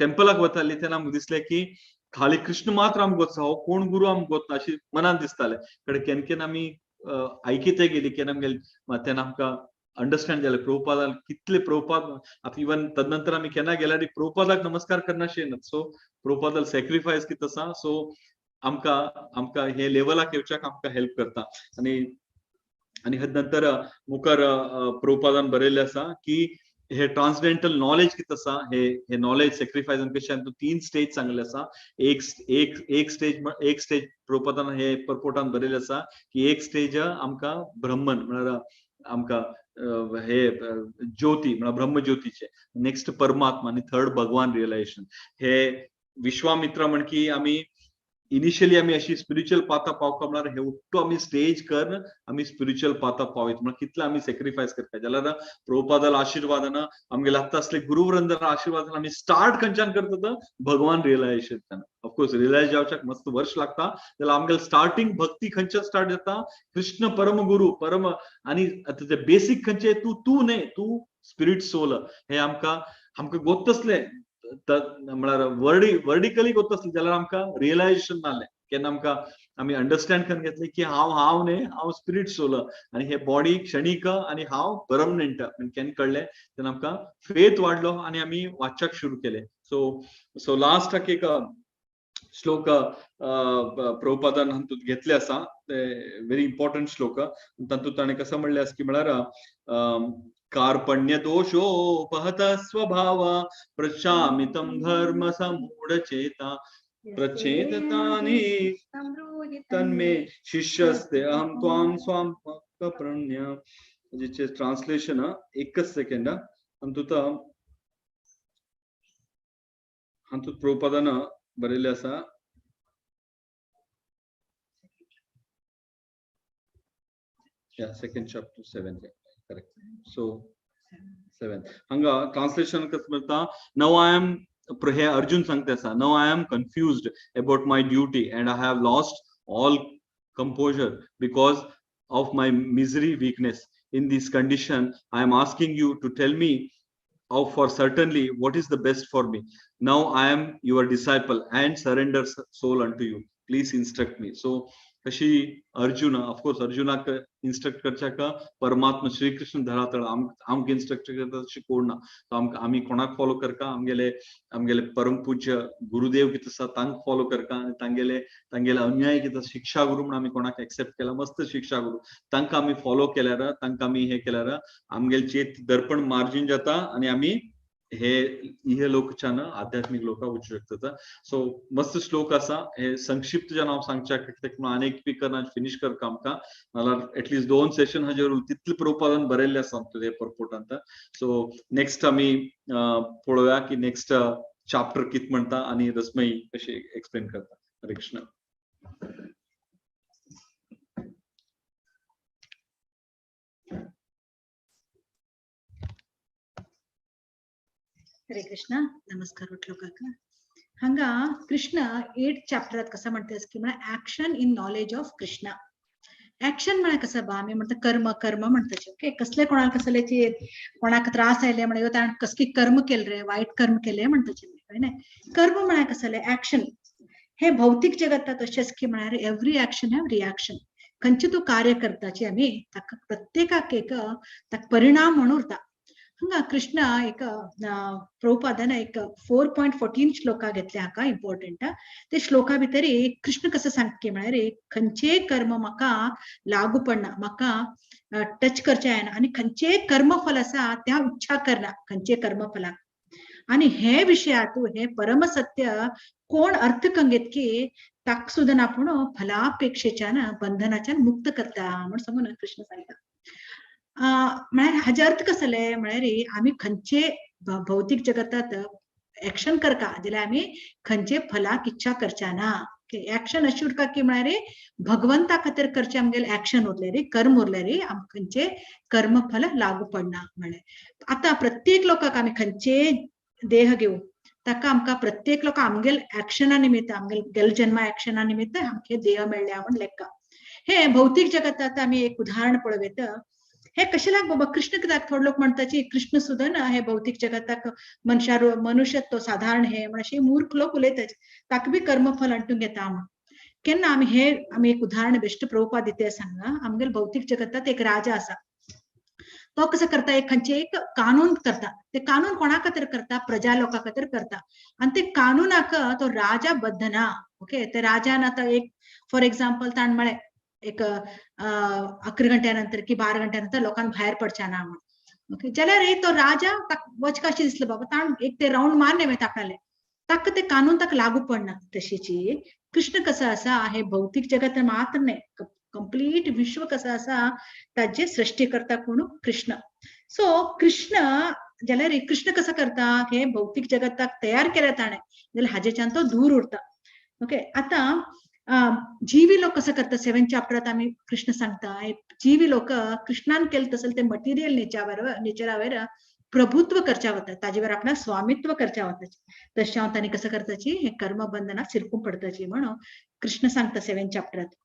टेम्पलाक वतालीं तेन्ना आमकां दिसलें की खाली कृष्ण मात्र आमकां गोचा हो कोण गुरू आमकां गोतना अशी मनान दिसतालें. केन्ना केन्ना आमी आयकिते गेली केन्ना आमगेले तेन्ना आमकां अंडरस्टँड जालें प्रभुपादान कितले प्रभुपाद आतां इवन तदनंतर आमी केन्ना गेल्यार प्रभुपादाक नमस्कार करनाशे नात. सो प्रभुपादाल सॅक्रिफायस कितें आसा सो आमकां हे लेवलाक येवच्याक आमकां हेल्प करता. आनी हेजे नंतर मुखार प्रभुपादान बरयल्लें आसा की हे ट्रान्सडेंटल नॉलेज कितें आसा हे नॉलेज सॅक्रिफायसान कशें 3 स्टेज सांगले आसा. एक स्टेज प्रभुपादान हे परपोर्टान बरयल्लें आसा की एक स्टेज आमकां ब्रह्मन म्हळ्यार आमकां हे ज्योती म्हळ्यार ब्रह्म ज्योतीचे नेक्स्ट परमात्मा आनी थर्ड भगवान रियलायझेशन. हे विश्वामित्र म्हण की आमी इनिशियली आमी अशी स्पिरिच्युअल पाता पावका म्हळ्यार हे उट्टो आमी स्टेज करून आमी स्पिरिच्युअल पाता पावयत म्हळ्यार कितले आमी सॅक्रिफायस करता जाल्यार प्रभुपादाल आशिर्वादान आमगेले आत्ता असले गुरुवृंदान आशिर्वादान आमी स्टार्ट खंयच्यान करता ऑफकोर्स रियलायज जावच्याक मस्त वर्ष लागता जाल्यार आमगेले स्टार्टिंग भक्ती खंयच्यान स्टार्ट जाता कृष्ण परम गुरु परम आनी आतां ते बेसिक खंयचे तू न्हय तू स्पिरिट सोल हे आमकां गोत तसले म्हळ्यार वर्डिकली गोत तसले जाल्यार आमकां रियलायझेशन नासलें केन्ना आमकां आमी अंडरस्टँड करून घेतले की हांव न्हय हांव स्पिरिट सोल आनी हे बॉडी क्षणीक आनी हांव परमनंट केन्ना कळ्ळें तेन्ना आमकां फेथ वाडलो आनी आमी वाचच्याक सुरू केलें. सो लास्टाक एक श्लोक प्रभुपादान हातूंत घेतले आसा व्हेरी इम्पॉर्टंट श्लोक तातूंत ताणें कसो म्हणलें आसा की म्हळ्यार कार्पण्य दोषोपहत स्वभाव प्रशामितं धर्म समूढ चेता प्रचेततानि तन्मे शिष्यस्ते अहं त्वां स्वां प्रणम्य. जिचे ट्रान्सलेशन एकच सेकंड हातूंत प्रभुपादान बरयल्लें आसा सेकंड चॅप्टर 7 करेक्ट. सो 7 हांगा ट्रान्सलेशन कसं म्हणटा नाउ आय एम हे अर्जुन सांगता आसा now I am confused about my duty and I have lost all composure because of my misery weakness. In this condition I am asking you to tell me for certainly what is the best for me. Now I am your disciple and surrender soul unto you. Please instruct me. So कशी Arjun of course अर्जुनाक instruct करच्याक परमात्मा श्री कृष्ण धरातळ आमकां instruct करता तशी कोण ना. आमी कोणाक फॉलो करता आमगेले परम पूज्य गुरुदेव कितें आसा तांकां फॉलो करता आनी तांगेले अन्याय कितें शिक्षा गुरू म्हणून आमी कोणाक एक्सेप्ट केला मस्त शिक्षा गुरू तांकां आमी फॉलो केल्यार तांकां आमी हे केल्यार आमगेले चेत दर्पण मार्जिन जाता आनी आमी हे इह लोकच्यान आध्यात्मिक लोक वचू शकतात. सो मस्त श्लोक असा हे संक्षिप्त जन हांव सांगचें आनीक स्पीक करना फिनिश करता आमकां नाल्यार एटलीस्ट 2 सेशन हाजेर तितले प्रभुपादान बरयल्ले आसा ते पर्पोर्टांत. सो नेक्स्ट आमी पळोवया की नेक्स्ट चॅप्टर कित म्हणटा आनी रसमई कशी एक्सप्लेन करता. हरे कृष्ण. हरे कृष्ण. नमस्कार म्हटलो काका. हांगा कृष्ण 8th चॅप्टरात कसा म्हणतात की म्हणा action in knowledge of Krishna. Action म्हळ्यार कसं बा आमी म्हणटा कर्म कर्म म्हणटाचे. ओके कसले कोणाक कसलेची कोणाक त्रास आयले म्हणजे ताण कसली कर्म केले रे वाईट कर्म केले म्हणटाचे कळ्ळें. कर्म म्हळ्यार कसले ऍक्शन हे भौतिक जगतात अशेंच की म्हळ्यार एवरी ऍक्शन हॅव रिएक्शन. खंयचे तूं कार्य करताची आमी ताका प्रत्येकाक एक ताका परिणाम म्हणून उरता. हांगा कृष्ण एक प्रभुपादान एक 4.14 श्लोका घेतले हाका इम्पॉर्टंट. ते श्लोका भितर कृष्ण कसं सांगता म्हळ्यार खंयचे कर्म म्हाका लागू पडना म्हाका टच करचे जायना आनी खंयचे कर्मफल आसा त्या इच्छा करना खंयचे कर्मफला. आणि हे विशयात हे परम सत्य कोण अर्थ कंगेत की ताक सुद्दां आपूण फलापेक्षेच्यान बंधनाच्यान मुक्त करता म्हणून सांगून कृष्ण सांगता. म्हळ्यार हाजे अर्थ कसले म्हळ्यार आमी खंयचे भौतिक जगतात एक्शन करता जाल्यार आमी खंयचे फलाक इच्छा करच्या ना. एक्शन अशी उरता की म्हळ्यार भगवंता खातीर करचे आमगेले एक्शन उरले रे कर्म उरले रे आमकां खंयचे कर्मफल लागू पडना. म्हळ्यार आता प्रत्येक लोकांक आमी खंयचे देह घेऊ ताका आमकां प्रत्येक लोक आमगेल एक्शना निमित्त आमगेल जन्मा एक्शना निमित्त आमचे देह मेळ्ळे म्हणून लेखा. हे भौतिक जगतात आमी एक उदाहरण पळयत. हे कशेलाक बाबा कृष्ण कित्याक थोडे लोक म्हणटा की कृष्ण सुद्दां ना हे भौतिक जगताक मनुष्यत्व साधारण हे अशे मूर्ख लोक उलयतात ताका बी कर्मफल अंटून घेता म्हण. केन्ना आमी एक उदाहरण बेश्ट प्रभुपाद दिते सांगा. आमगेल भौतिक जगतात एक राजा आसा. तो कसं करता एक खंयचे एक कानून करता. ते कानून कोणा खातीर करता प्रजा लोकां खातीर करता आनी ते कानुनाक तो राजा बद्ध ना. ओके ते राजान आतां एक फॉर एक्झाम्पल ताण म्हळें एक 11 घंट्यानंतर की 12 घंट्यानंतर लोकांक भायर पडचे ना म्हण. ओके जाल्यार तो राजा वचका अशें दिसलें बाबा ताण एक ते राउंड मारले मागीर तापणाले ताका ते कानून ताका लागू पडना. तशीची कृष्ण कसं आसा हे भौतिक जगत मात्र नाही कंप्लीट विश्व कसं आसा ताजे सृष्टीकर्ता कोण कृष्ण. सो कृष्ण जाल्यार कृष्ण कसं करता हे भौतिक जगताक तयार केले ताणे जाल्यार हाजेच्यान तो दूर उरता. ओके आता जीवी लोक कसं करता 7th चॅप्टरात आमी कृष्ण सांगता जीवी लोक कृष्णान केलं तसं ते मटेरियल नेचरावर प्रभुत्व करच्या वतात ताजेवर आपला स्वामित्व करच्या वताचे तशा तांणी कसं करताची हे कर्मबंधनात सिरकून पडताची म्हणून कृष्ण सांगता 7th चॅप्टरात.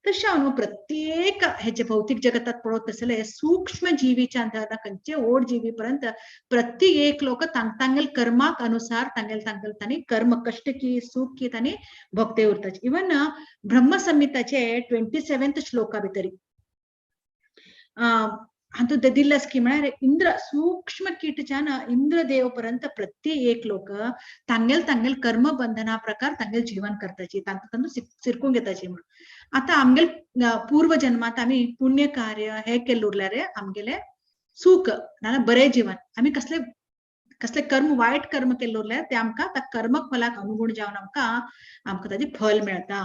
तशा न्हू प्रत्येक हेचे भौतिक जगतात पळोवत तसले सूक्ष्म जीवीच्या खंयचे ओड जीवी पर्यंत प्रत्येक लोक तांगेल कर्माक अनुसार तांणी कर्म कष्ट की सुख की तांणी भोगते उरताचे. इवन ब्रह्मसंहिताचे 27th श्लोका भितर हातूंत दिल्ले की म्हळ्यार इंद्र सूक्ष्म कीटच्यान इंद्र देव पर्यंत प्रत्येक लोक तांगेल कर्म बंधना प्रकार तांगेल जीवन करताची तांतून सिरकून घेताची म्हणून. आता आमगेल पूर्व जन्मात आमी पुण्य कार्य हे केल्ले उरल्यार आमगेले सुख नाल्यार बरे जीवन आमी कसले कर्म वायट कर्म केल्ले उरल्यार ते आमकां त्या कर्मक फलाक अनुगुण जावन आमकां ताजे फल मेळटा.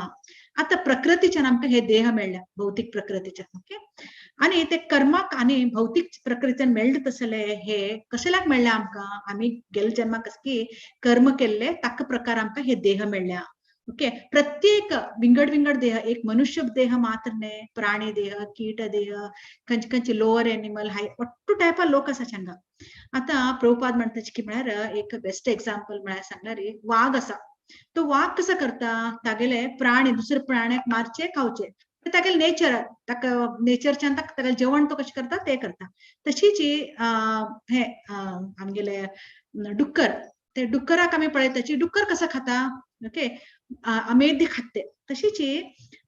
आता प्रकृतीच्यान आमकां हे देह मेळ्ळ्या भौतिक प्रकृतीच्यान. ओके आणि ते कर्माक आणि भौतिक प्रकृतीच्यान मेळ्ळे तसले हे कशेलाक मेळ्ळे आमकां आमी गेले जन्माक कसली कर्म केल्ले ताका प्रकार आमकां हे देह मेळ्ळ्या. ओके प्रत्येक विंगड देह एक मनुष्य देह मात्र न्ही प्राणी देह कीट देह खंयचे लोअर एनिमल हाय अट्टू टायपा लोक आसा हांगा. आता प्रभुपाद म्हणटा की म्हळ्यार एक बेस्ट एक्झाम्पल म्हळ्यार सांगल्यार वाघ आसा. तो वाघ कसं करता तागेले प्राणी दुसरे प्राण्याक मारचे खावचे तागेले नेचरच्यान तागेले जेवण तो कशें करता ते करता. तशीच हे आमगेले डुक्कर ते डुक्कराक आमी पळयताची डुक्कर कसं खाता. ओके अमेदी खाते. तशीच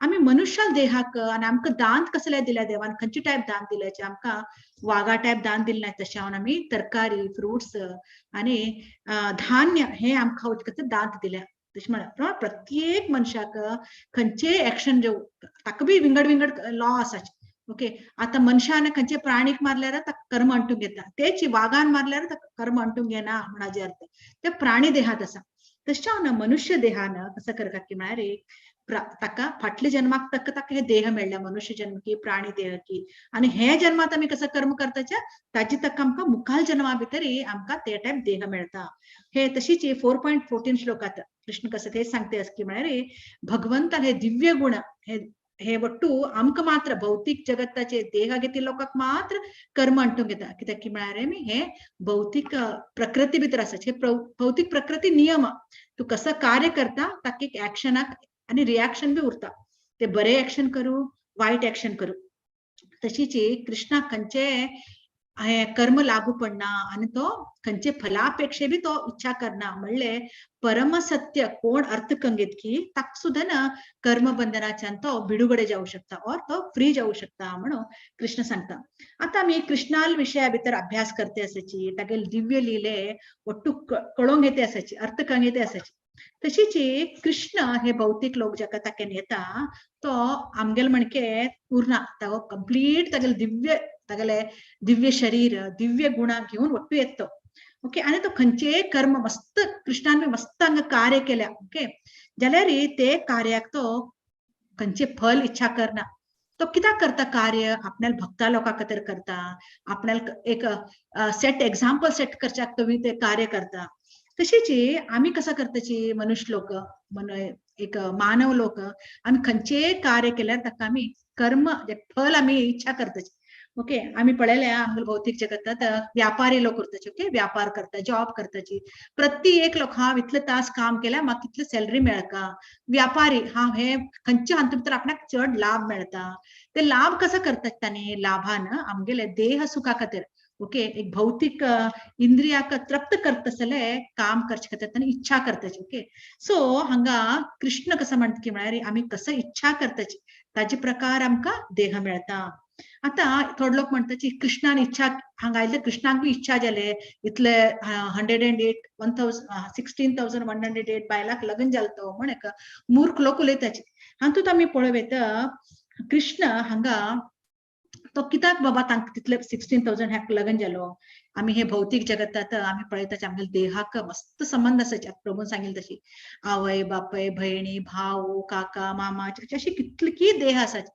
आमी मनुष्य देहाक आनी आमकां दांत कसले दिल्या देवान खंयचे टायप दांत दिल्याचे आमकां वाघा टायप दांत दिले नात तशें आमी तरकारी फ्रुट्स आनी धान्य हे आमकां खावचे दांत दिल्या. तशें म्हळ्यार प्रत्येक मनशाक खंयचे एक्शन जे ताका बी विंगड लॉ आसा ओके आता मनशान खंयचे प्राणीक मारल्यार कर्म अंटून घेता तेच वाघान मारल्यार कर्म अंटून घेना म्हणाचे अर्थ ते प्राणी देहात आसा तशें हांव मनुष्य देहान कसं करता की म्हळ्यार ताका फाटल्या जन्माक ताका हे देह मेळ्ळा मनुष्य जन्म की प्राणी देह की आणि हे जन्मात आमी कसं कर्म करताचे ताची ताका आमकां मुखाल जन्मा भितरी आमकां ते टायप देह मेळटा हे तशीच 4.14 श्लोकात कृष्ण कसं ते सांगते की म्हळ्यार भगवंता हे दिव्य गुण हे वट्टू आमकां मात्र भौतिक जगताचे देह घेतले लोकांक मात्र कर्म अंटून घेता कित्याक की म्हळ्यार मी हे भौतिक प्रकृती भितर आसाचे हे भौतिक प्रकृती नियम तू कसं कार्य करता ताका एक ऍक्शनाक आणि रिएक्शन बी उरता ते बरे ऍक्शन करू वाईट ऍक्शन करू तशीच कृष्णाक खंयचे कर्म लागू पडना आणि तो खंयचे फलापेक्षे बी तो इच्छा करना म्हणले परम सत्य कोण अर्थ कंगीत की ताक सुद्धा ना कर्म बंधनाच्यान तो बिडुगडे जाऊ शकता और तो फ्री जाऊ शकता म्हणून कृष्ण सांगता आता मी कृष्णाल विषया भितर अभ्यास करते असाची तागेल दिव्य लिले ಒಟ್ಟು कळोंक येते असाची अर्थ कंग येते असाची तशीच कृष्ण हे भौतिक लोक जगताकेन येता तो आमगेल म्हणके पूर्ण तागो कंप्लीट तागेल तागेले दिव्य शरीर दिव्य गुणा घेऊन ಒಟ್ಟು येतो ओके आणि तो खंयचे कर्म मस्त कृष्णान मस्त हांगा कार्य केल्या ओके जाल्यार ते कार्याक तो खंयचे फल इच्छा करना तो कित्याक करता कार्य आपल्याला भक्ता लोकां खातीर करता आपल्याला एक सेट एक्झाम्पल सेट करच्याक तुम्ही ते कार्य करता तशीच आम्ही कसं करताची मनुष्य लोक एक मानव लोक आम्ही खंयचे कार्य केल्यार ताका आम्ही कर्म फल आम्ही इच्छा करताची ओके आम्ही पळयल्या आमच्या भौतिक जगतात व्यापारी लोक करताचे ओके व्यापार करता जॉब करताची प्रत्येक लोक हांव इतले तास काम केल्या म्हाका इतले सॅलरी मेळका व्यापारी हांव हे खंयच्या हातूंत भितर आपणाक चड लाभ मेळटा ते लाभ कसं करतात तांणी लाभान आमगेले देह सुखा खातीर ओके एक भौतिक इंद्रियाक तृप्त करतसले काम करचे खातीर तांणी इच्छा करताची ओके सो हांगा कृष्ण कसं म्हणटा की म्हळ्यार आमी कसं इच्छा करताची ताजे प्रकार आमकां देह मेळटा आता थोडे लोक म्हणतात की कृष्णान इच्छा हांगा आयले कृष्णाक बी इच्छा जाले इतले 16,108 बायलाक लग्न जालें तो म्हण मूर्ख लोक उलयताचे हातूंत आमी पळयत कृष्ण हांगा तो कित्याक बाबा तांकां तितले 16,000 ह्याक लग्न जालो आमी हे भौतिक जगतात आमी पळयता आमच्या देहाक मस्त संबंध आसाचे प्रभून सांगिल्ले तशी आवय बापय भयणी भाव काका मामा अशी कितली देह आसात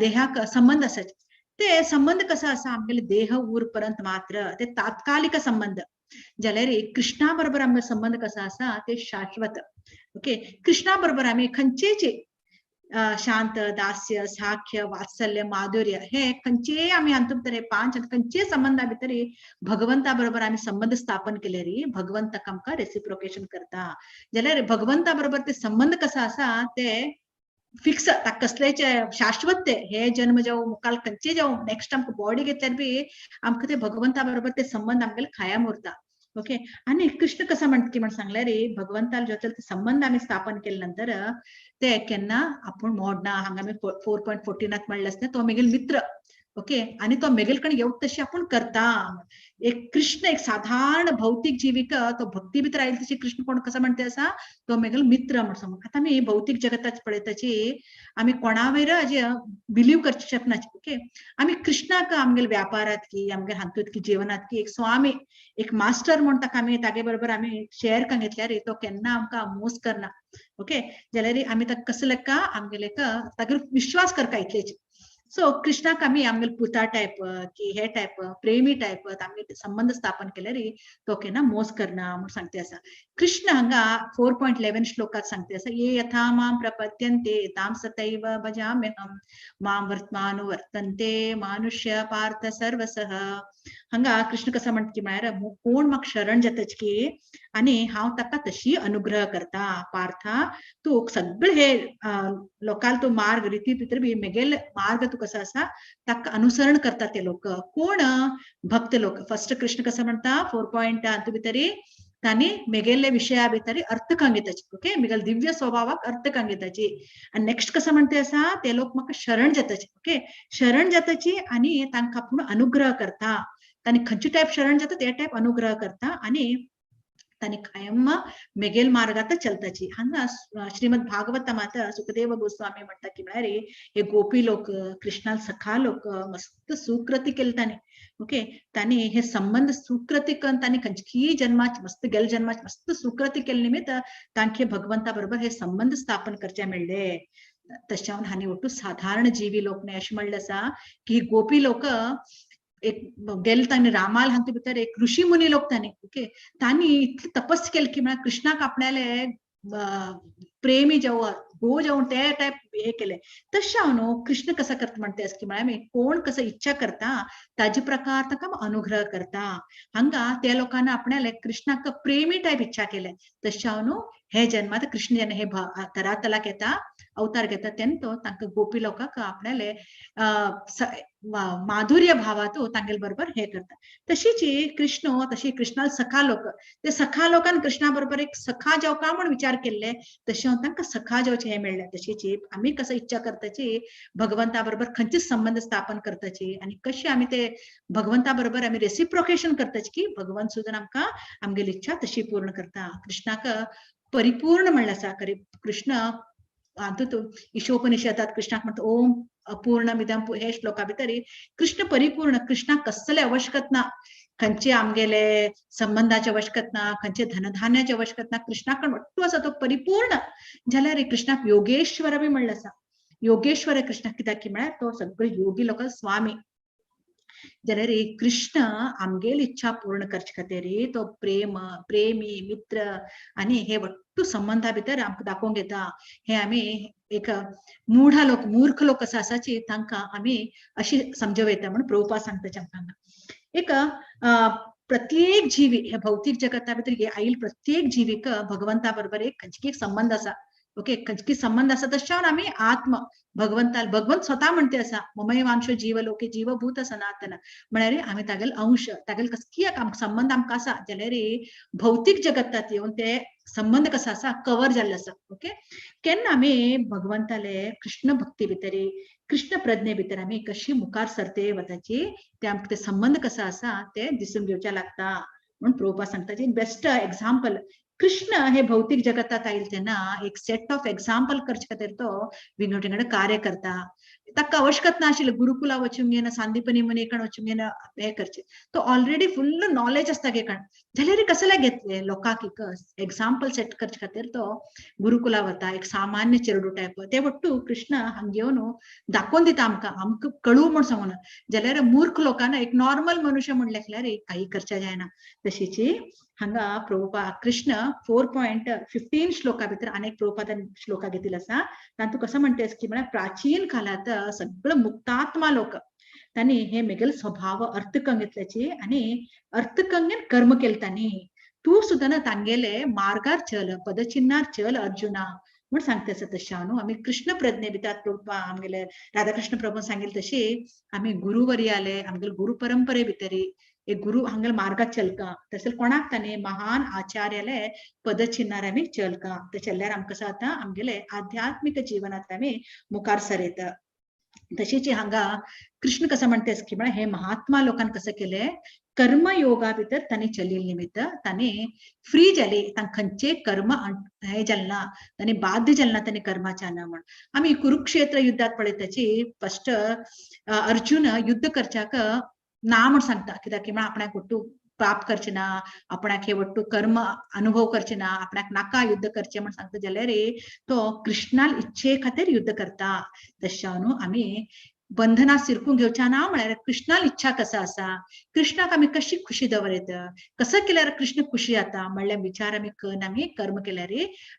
देहाक संबंध आसाचे ते संबंध कसा आसा आमगेले देह उर पर्यंत मात्र ते तात्कालिक संबंध जाल्यार कृष्णा बरोबर आमचो संबंध कसा आसा ते शाश्वत ओके कृष्णा बरोबर आमी खंयचेच शांत दास्य साख्य वात्सल्य माधुर्य हे खंयचे आमी हातूंत भितर 5 खंयचे संबंधा भितर भगवंता बरोबर आमी संबंध स्थापन केले रे भगवंताक आमकां रेसिप्रोकेशन करता जाल्यार भगवंता बरोबर ते संबंध कसा आसा ते फिक्स कसलेच शाश्वत ते हे जन्म जावं मुखाल खंयचे जावं नेक्स्ट आमकां बॉडी घेतल्यार बी आमकां ते भगवंता बरोबर ते संबंध आमगेले कायम उरता ओके आणि कृष्ण कसं म्हणत की म्हणून सांगल्यार भगवंताला जो संबंध आम्ही स्थापन केल्यानंतर ते केन्ना आपण मोडना हांगा आमी 4.14 म्हणले आसता तो मेगेल मित्र ओके आणि तो मेगेल कण येवट तशी आपण करता एक कृष्ण एक साधारण भौतिक जीविक तो भक्ती भितर आयले तशी कृष्ण कोण कसं म्हणते असा तो मेगेल मित्र म्हणून सांगू आता आमी भौतिक जगताच पळयताची आमी कोणा वयर हाजे बिलीव करची शकनाची ओके आमी कृष्णाक आमगेल व्यापारात की आमगे हातूंत की जीवनात की एक स्वामी एक मास्टर म्हण ताका आमी तागे बरोबर आमी शेअर करून घेतल्यार तो केन्ना आमकां मोस करना ओके जाल्यार आमी ताका कसं लेका आमगेले तागेर विश्वास करता इतलेच सो कृष्णाक आमी आमगेल पुता टायप की हे टायप प्रेमी टायप आमी संबंध स्थापन केल्यार तो केन्ना मोस करना म्हणून सांगते आसा कृष्ण हांगा 4.11 श्लोकात सांगते आसा ये यथा मां प्रपद्यन्ते तां सतैव भजाम्यहं मां वर्तमानो वर्तन्ते मानुष्य पार्थ सर्वसः हांगा कृष्ण कसं म्हणटा की म्हळ्यार कोण म्हाका शरण जाताच की आणि हांव ताका तशी अनुग्रह करता पार्था तू सगळे हे लोकाल तो मार्ग रिती भितर बी मेगेल मार्ग तू कसं आसा ताका अनुसरण करता ते लोक कोण भक्त लोक फर्स्ट कृष्ण कसं म्हणता 4. हातू भितरी तांणी मेगेल्ले विशया भितर अर्थ सांगिताची ओके मेगेल दिव्य स्वभावाक अर्थ सांगिताची आणि नेक्स्ट कसं म्हणते आसा ते लोक म्हाका शरण जाताची ओके शरण जाताची आणि तांकां आपूण अनुग्रह करता तांणी खंयचे टायप शरण जाता ते टायप अनुग्रह करता आणि तानी कायम मेगेल मार्गात चलताची हांगा श्रीमद भागवतमात सुखदेव गोस्वामी म्हणटा की म्हळ्यार हे गोपी लोक कृष्णाल सखा लोक मस्त सुकृती केली ताणी ओके तानी हे संबंध सुकृती करून तानी खंयची जन्माच मस्त गेल जन्माच मस्त सुकृती केले निमित्त तांखे भगवंता बरोबर हे संबंध स्थापन करचे मेळ्ळे तशावन हानी ಒಟ್ಟು साधारण जीवी लोक न्ही अशें म्हणलें आसा की गोपी लोक एक गेल तांणी रामाल हांतू भितर एक ऋषी मुनी लोक तांणी ओके तांणी इतली तपस्या केली की म्हळ्यार कृष्णाक आपल्याले प्रेमी जावं गो जावं ते टायप हे केले तशें हांव न्हू कृष्ण कसा करता म्हणटा की म्हळ्यार कोण कसं इच्छा करता ताजे प्रकार ताका अनुग्रह करता हांगा त्या लोकांना आपल्याले कृष्णाक प्रेमी टायप इच्छा केले तशें हांव न्हू हे जन्मात कृष्ण जेन्ना हे तरातलाक येता अवतार घेता तेन्ना तो तांकां गोपी लोकांक आपल्याले माधुर्य भावातू तांगेल बरोबर हे करता तशीच कृष्ण तशी कृष्णाल सखा लोक ते सखा लोकांन कृष्णा बरोबर एक सखा जावका म्हण विचार केल्ले तशें तांकां सखा जावचे हे मेळ्ळे तशीच आमी कसं इच्छा करताची भगवंता बरोबर खंयचीच संबंध स्थापन करताची आणि कशी आमी ते भगवंता बरोबर आमी रेसिप्रोकेशन करताची की भगवंत सुद्दां आमकां आमगेली इच्छा तशी पूर्ण करता कृष्णाक परिपूर्ण म्हणलें आसा कृष्ण हातूंत ईशोपनिशदात कृष्णाक म्हणटा ओम अपूर्णमिदं हे श्लोका भितर कृष्ण परिपूर्ण कृष्णाक कसले आवश्यकत ना खंयचे आमगेले संबंधाचे आवश्यकत ना खंयचे धनधान्याचे आवश्यकत ना कृष्णाक वट्टू आसा तो परिपूर्ण जाल्यार कृष्णाक योगेश्वर बी म्हणलें आसा योगेश्वर कृष्णाक कित्याक की म्हळ्यार तो सगळे योगी लोक स्वामी जाल्यार कृष्ण आमगेली इच्छा पूर्ण करचे खातीर तो प्रेमी मित्र आणि हे वट्टू संबंधा भितर आमकां दाखोवंक येता हे आमी एक मूर्ख लोक कसं आसाची तांकां आमी अशी समजूं येता म्हणून प्रभुपाद सांगताचे आमकां एक प्रत्येक जीवी हे भौतिक जगता भितर आयिल्ले प्रत्येक जीवीक भगवंता बरोबर एक खंयची संबंध आसा ओके खंयची संबंध आसा तशें आमी आत्म भगवंत स्वतः म्हणते आसा ममैवांश जीवलोके जीवभूत सनातन म्हळ्यार आमी तागेल अंश तागेल कित्याक आमकां संबंध आमकां आसा जाल्यार भौतिक जगतात येवन ते संबंध कसो आसा कवर जाल्लो आसा ओके केन्ना आमी भगवंताले कृष्ण भक्ती भितर कृष्ण प्रज्ञे भितर आमी कशी मुखार सरते वताची ते आमकां ते संबंध कसो आसा ते दिसून घेवचे लागता म्हणून प्रभुपाद सांगता बेस्ट एक्झाम्पल कृष्ण हे भौतिक जगतात आयिल्ले तेन्ना एक सेट ऑफ एक्झाम्पल करचे खातीर तो विंगडे कार्य करता ताका आवश्यकत ना आशिल्लें गुरुकुला वचूंक येना सांदीपनी मनेकण वचूंक येना हे करचे तो ऑलरेडी फुल्ल नॉलेज आसता गेकण जाल्यार कसले घेतले लोकांक एक्झाम्पल सेट करचे खातीर तो गुरुकुला वता एक सामान्य चेडू टायप ते वट्टू कृष्ण हांगा येवन दाखोवन दिता आमकां कळू म्हण सांगून जाल्यार मूर्ख लोकांना एक नॉर्मल मनुष्य म्हणले जाल्यार काही करचे जायना तशीच हांगा प्रभुपाद कृष्ण 4.15 श्लोका भितर अनेक प्रभुपादान श्लोका घेतिल्ले आसा तातूंत कसं म्हणते की म्हळ्यार प्राचीन काळात सगळे मुक्तात्मा लोक तांणी हे मेगेल स्वभाव अर्थकंग घेतल्याची आणि अर्थकंगेन कर्म केले तांणी तू सुद्दां ना तांगेले मार्गार चल पदचिन्हार चल अर्जुना म्हण सांगता आसा तशें न्हू आमी कृष्ण प्रज्ञे भितर प्रभुपाद आमगेले राधाकृष्ण प्रभून सांगिल्ले तशी आमी गुरुवर्याले आमगेले गुरु परंपरे भितर एक गुरु हांगेल मार्गात चलका तशें कोणाक तांणी महान आचार्याले पदचिन्हार आमी चलका ते चल्ल्यार आमकां कसो जाता आमगेले आध्यात्मिक जिवनात आमी मुखार सरयता तशीच हांगा कृष्ण कसं म्हणते की म्हळ्यार हे महात्मा लोकांनी कसं केले कर्मयोगा भितर तांणी चलिल्ले निमित्त तांणी फ्री जाली तांकां खंयचे कर्म हे जालना तांणी बाध्य जालना तांणी कर्माच्या म्हण आमी कुरुक्षेत्र युद्धात पळयताची फर्स्ट अर्जुन युद्ध करच्याक ना म्हण सांगता कित्याक की म्हळ्यार आपणाक वट्टू पाप करचे ना आपणाक हे वट्टू कर्म अनुभव करचे ना आपणाक नाका युद्ध करचे म्हण सांगता जाल्यार तो कृष्णाल इच्छे खातीर युद्ध करता तशें न्हू आमी बंधना सिरकून घेवच्या ना म्हळ्यार कृष्णाल इच्छा कसा आसा कृष्णाक आमी कशी खुशी दवरयता कसं केल्यार कृष्ण खुशी जाता म्हणल्यार विचार आमी करून आमी कर्म केल्यार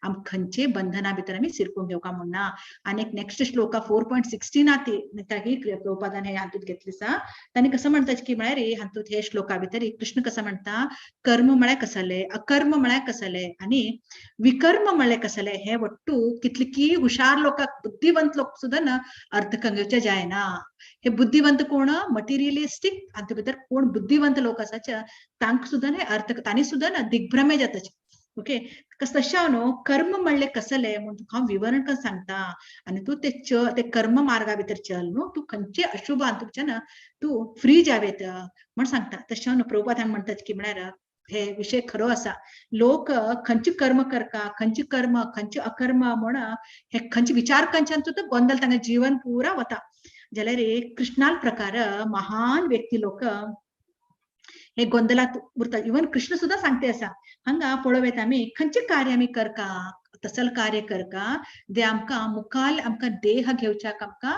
आमी खंयचे बंधना भितर आमी सिरकून घेवका म्हणना आनी नेक्स्ट श्लोका 4.16 प्रभुपादान हे हातूंत घेतले आसा तांणी कसं म्हणटा की म्हळ्यार हातूंत हे श्लोका भितर कृष्ण कसं म्हणटा कर्म म्हळ्यार कसले अकर्म म्हळ्यार कसले आनी विकर्म म्हळ्यार कसले हे वट्टू कितली हुशार लोकांक बुद्धिवंत लोक सुद्दां अर्थकंग घेवचे जायना हे बुद्धिवंत कोण मटेरियलिस्टिक हातूंत भितर कोण बुद्धिवंत लोक आसाचे तांकां सुद्दां हे अर्थ तांणी सुद्दां दिग्भ्रमे जाताचे ओके तशें न्हू कर्म म्हणले कसले म्हूण तुका हांव विवरण करून सांगता आनी तूं ते कर्म मार्गा भितर चल न्हू तूं खंयचे अशुभ हातूंच्यान तूं फ्री जावेत म्हण सांगता तशें न्हू प्रभुपाद हांगा म्हणटात की म्हळ्यार हे विषय खरो असा. लोक खंयची कर्म करता, खंयची कर्म खंयची अकर्म म्हण हे खंयची विचार खंयच्यांचो तो गोंधळ तांगे जीवन पुरा वता. जाल्यार कृष्णाल प्रकार महान व्यक्ती लोक हे गोंधळात उरता. इवन कृष्ण सुद्धा सांगते असा हांगा पळोवया आमी खंयचे कार्य आमी करका, तसल कार्य करका जे आमकां मुखाल आमकां देह घेवच्याक आमकां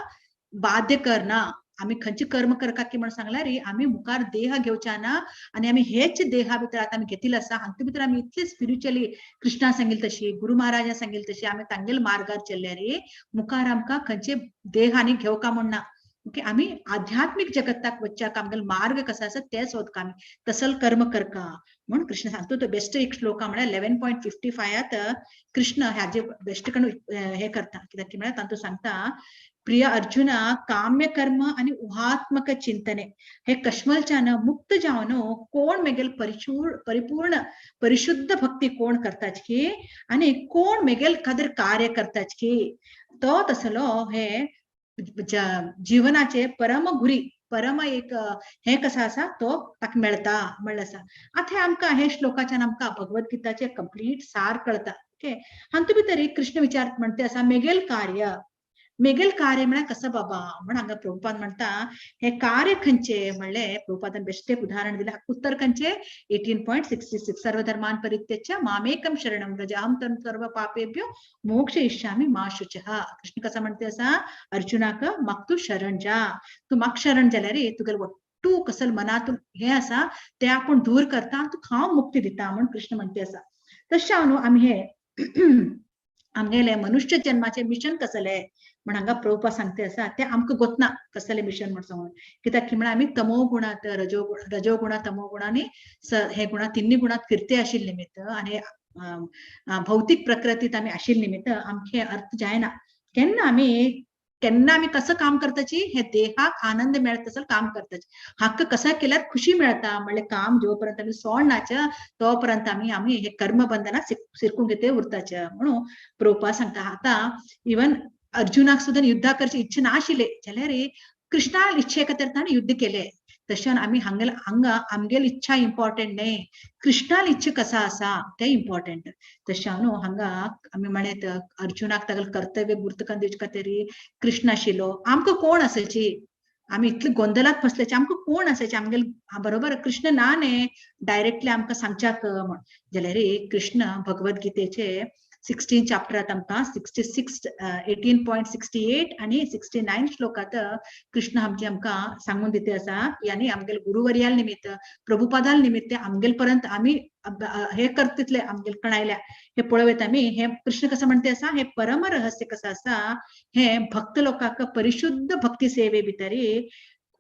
बाध्य करना. आमी खंयचे कर्म करका की म्हण सांगल्यार आमी मुखार देह घेवच्या ना आनी आमी हेच देहा भितर आतां आमी घेतिल्ले आसा. हांगे भितर आमी इतले स्पिरिच्युअली कृष्णा सांगिल्ले तशी, गुरु महाराजान सांगिल्ले तशी आमी तांगेल मार्गार चल्ल्यार मुखार आमकां खंयचे देह आनी घेवका म्हणना. ओके, आमी आध्यात्मिक जगताक वच्चाक आमगेलो मार्ग कसा आसा ते सोदका आमी तसल कर्म करका म्हण कृष्ण सांगतो. तो बेस्ट एक श्लोक म्हळ्यार 11.55 कृष्ण हाजे बेस्ट करून हे करता. कित्याक की म्हळ्यार तातूंत सांगता प्रिय अर्जुना, काम्य कर्म आणि उहात्मक चिंतने हे कश्मलच्यान मुक्त जावन कोण मेगेल परिपूर्ण परिशुद्ध भक्ती कोण करताच की आणि कोण मेगेल कादर कार्य करताच की तो तसलो हे जीवनाचे परम गुरी परम एक हे कसा असा तो ताका मेळता म्हणलं आसा. आता आमकां हे श्लोकाच्यान आमकां भगवद्गीताचे कंप्लीट सार कळता. ओके, हातूंत भितर कृष्ण विचार म्हणते असा मेगेल कार्य म्हळ्यार कसं बाबा म्हण हांगा प्रभुपाद म्हणटा हे कार्य खंयचे म्हणले. प्रभुपादान बेस्ट एक उदाहरण दिला. उत्तर खंयचे 18.66 सर्वधर्मान परित्यज्य मामेकम शरणं व्रज अहं त्वं सर्व पापेभ्यो मोक्षयिष्यामि मा शुचः. कृष्ण कसा म्हणते असा अर्जुनाक म्हाका तू शरण जा, तू म्हाका शरण जाल्यार तुगेलो वट्टू कसल मनातून हे असा ते आपण दूर करता, तू हांव मुक्ती दिता म्हण कृष्ण म्हणते असा. तशें न्हू आमी हे आमगेले मनुष्य जन्माचे मिशन कसले म्हण हांगा प्रभुपाद सांगते असा ते आमकां गोतना कसले मिशन म्हण सांगून. कित्याक की म्हळ्यार आमी तमो गुणात रजोगुणा तमो गुणांनी हे गुणा तिन्नी गुणात फिरते आशिल्ले निमित्त आणि भौतिक प्रकृतीत आमी आशिल्ले निमित्त आमचे अर्थ जायना. केन्ना आमी कसं काम करताची हे देहाक आनंद मेळत तसं काम करताची. हक्क कसा केल्यार खुशी मेळता म्हणले काम जोपर्यंत आमी सोडनाच तोपर्यंत आमी हे कर्मबंधनात शिरकून घेते उरताचे म्हणून प्रभुपाद सांगता. आता इवन अर्जुनाक सुद्धा युद्धा करची इच्छा नाशिल्ले जाल्यार कृष्णा इच्छे खातीर ताणें युद्ध केले. तशें आमी हांगा आमगेली इच्छा इम्पॉर्टंट न्ही, कृष्णाल इच्छा कसा आसा ते इम्पॉर्टंट. तशें न्हू हांगा आमी म्हणत अर्जुनाक तागेलें कर्तव्य गुर्त करून दिवचे खातीर कृष्ण आशिल्लो. आमकां कोण आसाची, आमी इतले गोंधळात फसल्याचे आमकां कोण आसाचे आमगेले बरोबर कृष्ण ना न्ही डायरेक्टली आमकां सांगच्याक म्हण. जाल्यार कृष्ण भगवद्गीतेचे 16 चॅप्टरात आमकां 18.68 आणि 69 श्लोकात कृष्ण आमकां सांगून दिते असा की आनी आमगेल गुरुवर्याल निमित्त प्रभुपादाल निमित्त आमगेल पर्यंत आमी हे करतले आमगेल कणायल्या हे पळयत आमी हे कृष्ण कसं म्हणते असा हे परम रहस्य कसं असा हे भक्त लोकांक परिशुद्ध भक्ती सेवे भितरी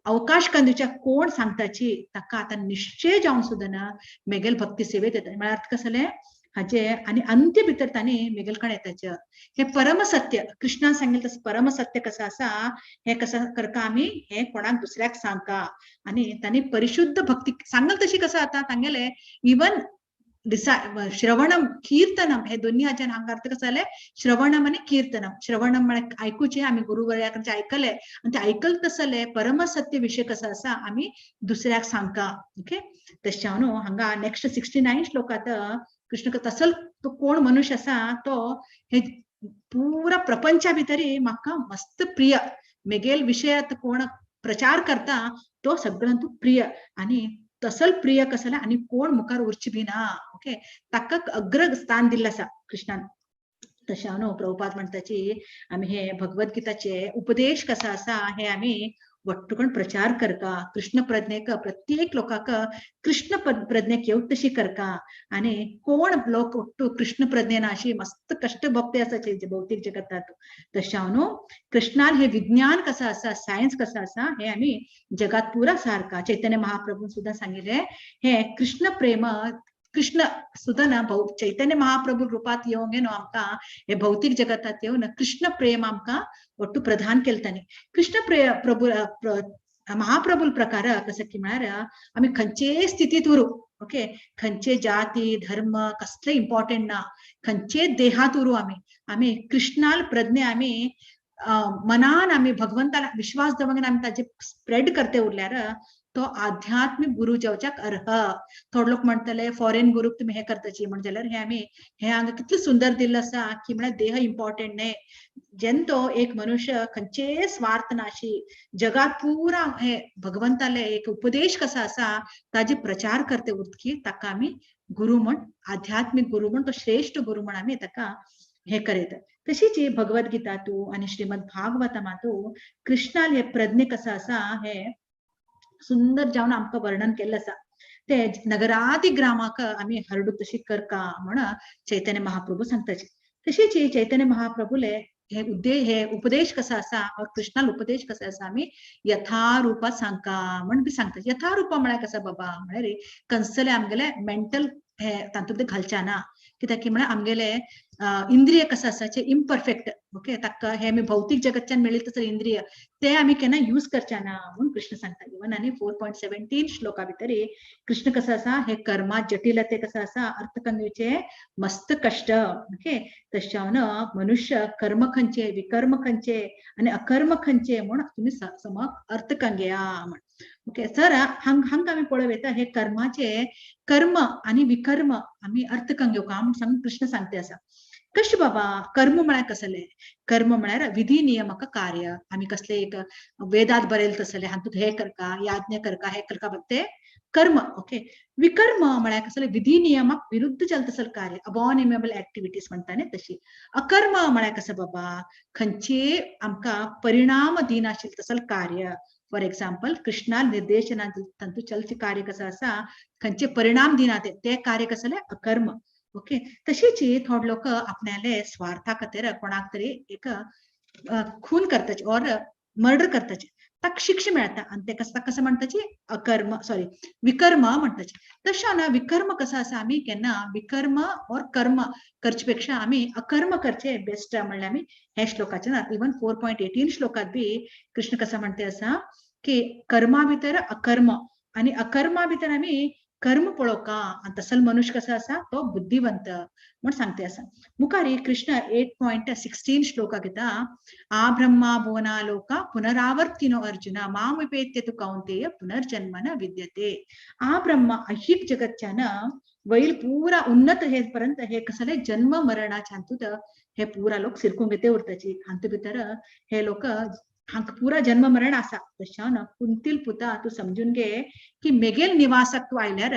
अवकाश कंदुच्या कोण सांगताची ताका आता निश्चय जावन सुद्धा ना मेगेल भक्ती सेवेत येता. म्हळ्यार अर्थ कसले हाजे आणि अंत्य भितर तांणी मेगेल कण येताचे हे परम सत्य कृष्णान सांगिल्लें तसं परम सत्य कसं आसा हे कसं करता आमी हे कोणाक दुसऱ्याक सांगता आणि तांणी परिशुद्ध भक्ती सांगल तशी कसं आता तांगेले इवन श्रवणम कीर्तनम हे दोन्ही हाच्यान हांगा अर्थ कसं जालें श्रवणम आणि कीर्तनम. श्रवणम म्हळ्यार आयकुचे आमी गुरुवर्याकडचे आयकले आणि ते आयकल तसले परम सत्य विषय कसा आसा आमी दुसऱ्याक सांगता. ओके, तशें न्हू हांगा नेक्स्ट 69 श्लोकात कृष्ण तसल तो कोण मनुष्य असा तो हे पुरा प्रपंचा भितरी म्हाका मस्त प्रिय मेगेल विषयात कोण प्रचार करता तो सगळ्यांतू प्रिय आणि तसल प्रिय कसला आणि कोण मुखार उरची बी ना. ओके, ताका अग्र स्थान दिल्लें आसा कृष्णान. तशें न्हू प्रभुपाद म्हणटाची आमी हे भगवद्गीताचे उपदेश कसा आसा हे आमी वट्टुकण प्रचार करता. कृष्ण प्रज्ञेक प्रत्येक लोकांक कृष्ण प्रज्ञेक येवं तशी करता आणि कोण लोक वट्टू कृष्ण प्रज्ञेन अशी मस्त कष्ट भक्ती आसाची भौतिक जगतात. तशें न्हू कृष्णान हे विज्ञान कसं आसा सायन्स कसं आसा हे आमी जगात पुरा सारका. चैतन्य महाप्रभून सुद्धा सांगिल्ले हे कृष्ण प्रेम कृष्ण सुद्धा ना चैतन्य महाप्रभू रूपात येवंक न्हू आमकां हे भौतिक जगतात येवन कृष्ण प्रेम आमकां वट्टू प्रदान केलें तांणी. कृष्ण प्रभू महाप्रभू प्रकार कसं की म्हळ्यार आमी खंयचे स्थितीत उरूं ओके खंयचे जाती धर्म कसले इम्पॉर्टंट ना खंयचे देहात उरूं आमी कृष्णाल प्रज्ञे आमी मनान आमी भगवंताला विश्वास दवंगन आमी ताजे स्प्रेड करते उरल्यार तो आध्यात्मिक गुरु जावच्याक अर्ह. थोडे लोक म्हणटले फॉरेन गुरूक तुम्ही हे करताची म्हणजे जाल्यार हे आमी हे हांगा कितले सुंदर दिल्ले आसा की म्हळ्यार देह इम्पॉर्टंट न्हय. जेन्ना तो एक मनुष्य खंयचेच स्वार्थ नाशी जगात पुरा हे भगवंताले एक उपदेश कसा आसा ताजे प्रचार करते उरतकी ताका आमी गुरु म्हण आध्यात्मिक गुरु म्हण तो श्रेष्ठ गुरु म्हण आमी ताका हे करीत. तशीच ही भगवद्गीतातू आणि श्रीमद भागवतमातू कृष्णाल हे प्रज्ञे कसा आसा हे सुंदर जावन आमकां वर्णन केल्लें आसा. ते नगरादी ग्रामाक आमी हरडू तशी करका म्हण चैतन्य महाप्रभू सांगताचे. तशीच ही चैतन्य महाप्रभूले हे उपदेश कसा आसा और कृष्णाल उपदेश कसा आसा आमी यथारूपात सांगका म्हण बी सांगता. यथारूपा म्हळ्यार कसा बाबा म्हळ्यार कंसले आमगेले मेंटल हे तातूंत घालच्या ना कित्याक की म्हळ्यार आमगेले इंद्रिय कसा आसाचे इम्परफेक्ट. ओके ताका हे आमी भौतीक जगतच्यान मेळिल्ले तसले इंद्रिय ते आमी केन्ना यूज करच्या ना म्हूण कृष्ण सांगता. इवन आनी 4.17 श्लोका भितर कृष्ण कसा आसा हे कर्मा जटिलते कसा आसा अर्थ करण्याचे मस्त कष्ट. ओके तशावन मनुष्य कर्म खंयचे विकर्म खंयचे आणि अकर्म खंयचे म्हूण तुम्ही समक अर्थ कंगेया म्हण. ओके सर हांगा आमी पळोव येता हे कर्माचे कर्म आणि विकर्म आमी अर्थ कंगेव का म्हण सांग कृष्ण सांगते आसा. कशें बाबा कर्म म्हळ्यार कसले कर्म म्हळ्यार विधी नियमक कार्य. आमी कसले एक वेदात बरयले तसले हातूंत हे करका याज्ञ करका हे करका ते कर्म. ओके विकर्म म्हळ्यार कसले विधी नियमाक विरुद्ध चलता तसले कार्य अबॉनिमेबल ऍक्टिव्हिटीज म्हणटा न्ही तशी. अकर्म म्हळ्यार कसं बाबा खंयचे आमकां परिणाम दिनाशिल्ले तसले कार्य. फॉर एक्झाम्पल कृष्णा निर्देशना तंतू चलचे कार्य कसं आसा खंयचे परिणाम दिना ते कार्य कसले अकर्म. ओके तशीच थोडे लोक आपल्याले स्वार्था खातीर कोणाक तरी एक खून करताचे और मर्डर करताचे ताका शिक्षा मेळटा आनी ताका कसं म्हणटाचे अकर्म विकर्म म्हणटाचे. तशें ना विकर्म कसं आसा आमी केन्ना विकर्म और कर्म करचे पेक्षा आमी अकर्म करचे बेस्ट म्हणल्यार आमी हे श्लोकाचे इवन 4.18 श्लोकात बी कृष्ण कसं म्हणते आसा की कर्मा भितर अकर्म आणि अकर्मा भितर आमी कर्म पळोवका आणि तसल मनुष्य कसा आसा तो बुद्धिवंत म्हण सांगते आसा. मुखारी कृष्ण 8.16 श्लोका घेता आ ब्रह्मा भुवना लोका पुनरावर्तिनो अर्जुन मामुपेत्य तु कौंतेय पुनर्जन्म न विद्यते. आ ब्रह्मा ऐहिक जगतच्यान वैल पूरा उन्नत हे पर्यंत हे कसले जन्म मरणाच्या अंतूत हे पूरा लोक सिरकून घेते उरताची अंत भितर हे लोक हांक पुरा जन्म मरण आसा. तशें न कुंतील पुता तू समजून घे की मेगेल निवासाक तू आयल्यार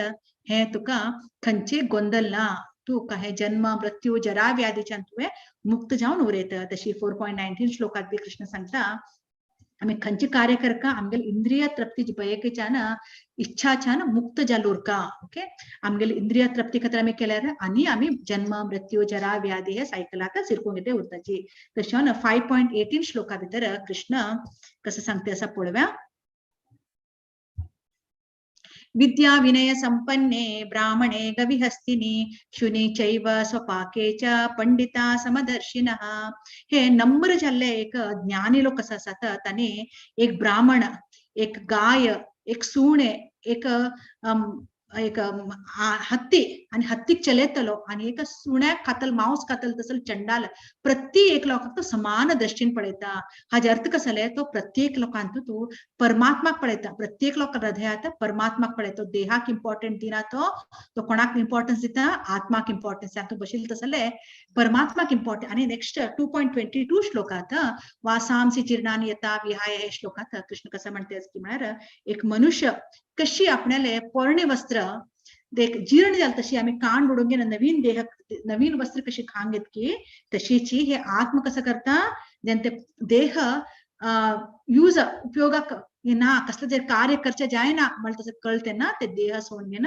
हे तुका खंयचे गोंदल ना. तू हे जन्म मृत्यू जरा व्याधीच्यान तुवें मुक्त जावन उरयत. तशी 4.19 श्लोकात बी कृष्ण सांगता आमी खंयचे कार्य करका आमगेले इंद्रिय तृप्ती बयकेच्यान इच्छाच्यान मुक्त जालो उरका. ओके आमगेले इंद्रिय तृप्ती खातीर आमी केल्यार आनी आमी जन्म मृत्यू जरा व्याधी हे सायकलाक सिरकून घेते उरताची. तशें 5.18 श्लोका भितर कृष्ण कसं सांगते आसा पळोवया. विद्या विनय संपन्ने ब्राह्मणे गविहस्तिनी शुनी चैव स्वपाके च पंडिता समदर्शिनः. हे नम्र जाल्ले एक ज्ञानी लोक कसं आसात तांणी एक ब्राह्मण एक गाय एक सुणे एक हत्ती आणि हत्तीक चलयतलो आणि एक सुण्याक खातल मांस खातल तसल चंडाल प्रत्येक लोकांक तो समान दृष्टीन पळयता. हाजे अर्थ कसले तो प्रत्येक लोकांत तू परमात्माक पळयता. प्रत्येक लोक हृदयात परमात्माक पळयता. देहाक इम्पॉर्टंट दिना तो कोणाक इम्पॉर्टन्स दिता आत्माक इम्पॉर्टन्स तू बशिल्ले तसले परमात्माक इम्पॉर्टंट. आणि नेक्स्ट 2.22 श्लोकात वासांसी जीर्णानि यथा विहाय हे श्लोकात कृष्ण कसं म्हणते की म्हळ्यार एक मनुष्य कशी आपल्याले पोरणे वस्त्र देख जीर्ण जाल तशी आम्ही कान बुडून घेऊन नवीन देह नवीन वस्त्र कशी खांग घेत की तशीची हे आत्म कसं करता जेन्ना ते देह यूज उपयोगाक ना कसलं जर कार्य करचे जायना म्हळ्यार तसं कळते ना ते देह सोडून घेऊन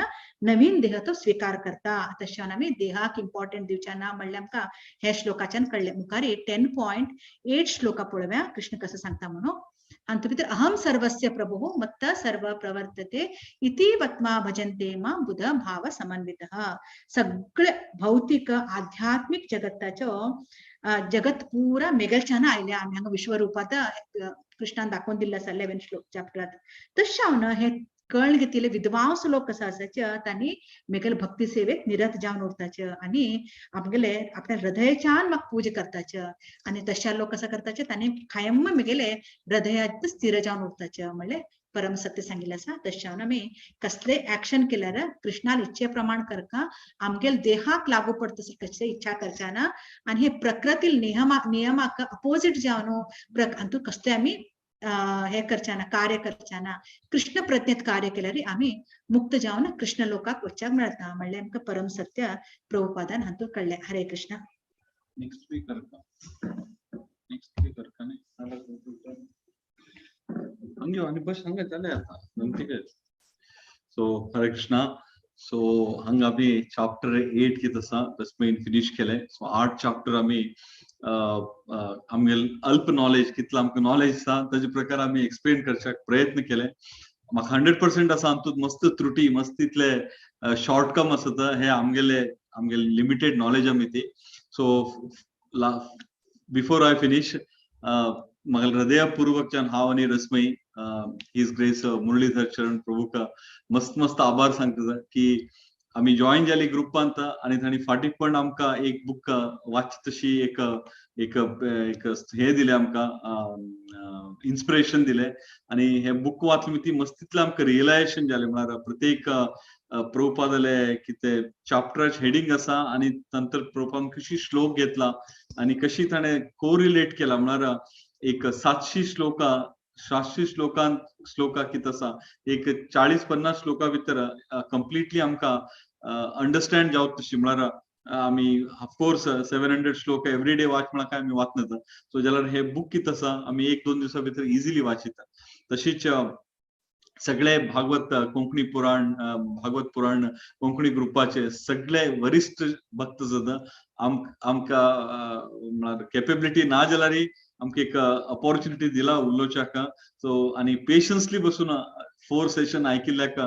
नवीन देह तो स्वीकार करता. तशान आमी देहाक इम्पॉर्टंट दिवच्या ना म्हणल्यार आमकां हे श्लोकाच्यान कळले. मुखारी 10.8 श्लोका पळोवया कृष्ण कसं सांगता म्हणून. अंत भितर अहम सर्वस्य प्रभुः मत्त सर्व प्रवर्तते इति वत्मा भजन्ते मा बुध भाव समन्वितः. सगळे भौतिक आध्यात्मिक जगताचो जगत पुरा मेगलच्यान आयल्या आमी हांगा विश्वरूपात कृष्णान दाखोवन दिल्ले आसा 11 श्लोक चॅप्टरात. तशावन हे कळण घेतिल्ले विद्वांस लोक कसं आसाचे तांणी मेगेले भक्ती सेवेत निरत जावन उरताचे आणि आमगेले आपल्या हृदयाच्यान म्हाका पूजा करताचे आणि तशा लोक कसं करताचे तांणी कायम मेगेले हृदयात स्थिर जावन उरताचे. म्हणल्यार परम सत्य सांगितलं आसा तशें आमी कसले ऍक्शन केल्यार कृष्णाल इच्छे प्रमाण करका आमगेल देहाक लागू पडता कसले इच्छा करचा ना आणि हे प्रकृतील नियमाक अपोजिट जावन हातूंत कसले आमी हे करचा ना कार्य करचा ना कृष्ण प्रज्ञेत कार्य केल्यार आमी मुक्त जावन कृष्ण लोकाक वचपाक मेळटा म्हणल्यार आमकां परम सत्य प्रभुपादान हातूंत कळ्ळें. हरे कृष्ण. नेक्स्ट स्पीकर का नहीं आणि बस हंगे चले आता नंतर काय सो हरे कृष्णा सो हंगा आम्ही चॅप्टर 8 की तसा तस्मेन फिनिश केले सो 8 चॅप्टर आम्ही आमगेल अल्प नॉलेज कितला आमकां नॉलेज आसा ताजे प्रकार आम्ही एक्सप्लेन करच्याक प्रयत्न केले म्हाका 100% आसा आमतूत मस्त त्रुटी मस्त तितले शॉर्टकम आसत हे आमगेले लिमिटेड नॉलेज आमी ती सो बिफोर आय फिनिश म्हाका हृदयपूर्वकच्यान हांव आनी रस्मई हिज ग्रेस मुरलीधर चरण प्रभू का मस्त आभार सांगता की आम्ही जॉईन जाली ग्रुपांत आणि ताणी फाटीक पण आमकां एक बुक वाच तशी एक एक एक हे दिले आमकां इन्स्पिरेशन दिले आणि हे बुक वाचली ती मस्त तितलें आमकां रियलायझेशन जालें म्हळ्यार प्रत्येक प्रभुपादाले कितें चॅप्टराचे हेडिंग आसा आणि नंतर प्रभुपादान कशी श्लोक घेतला आणि कशी ताणें कोरिलेट केला म्हळ्यार एक 700 श्लोका कित आसा एक 40-50 श्लोका भितर कंप्लिटली आमकां अंडरस्टँड जावप तशी म्हळ्यार आमी ऑफकोर्स 700 श्लोक एवरी डे वाच म्हळ्यार काय आमी वाचनात सो जाल्यार हे बुक कित आसा आमी 1-2 दिवसा भितर इजिली वाचिता तशीच सगळे भागवत पुराण कोंकणी ग्रुपाचे सगळे वरिष्ठ भक्त जाता आमकां म्हळ्यार कॅपेबिलिटी ना जाल्यार आमकां एक अपॉर्च्युनिटी दिला उलोवच्याक सो आनी पेशन्सली बसून 4 सेशन आयकिल्ल्याक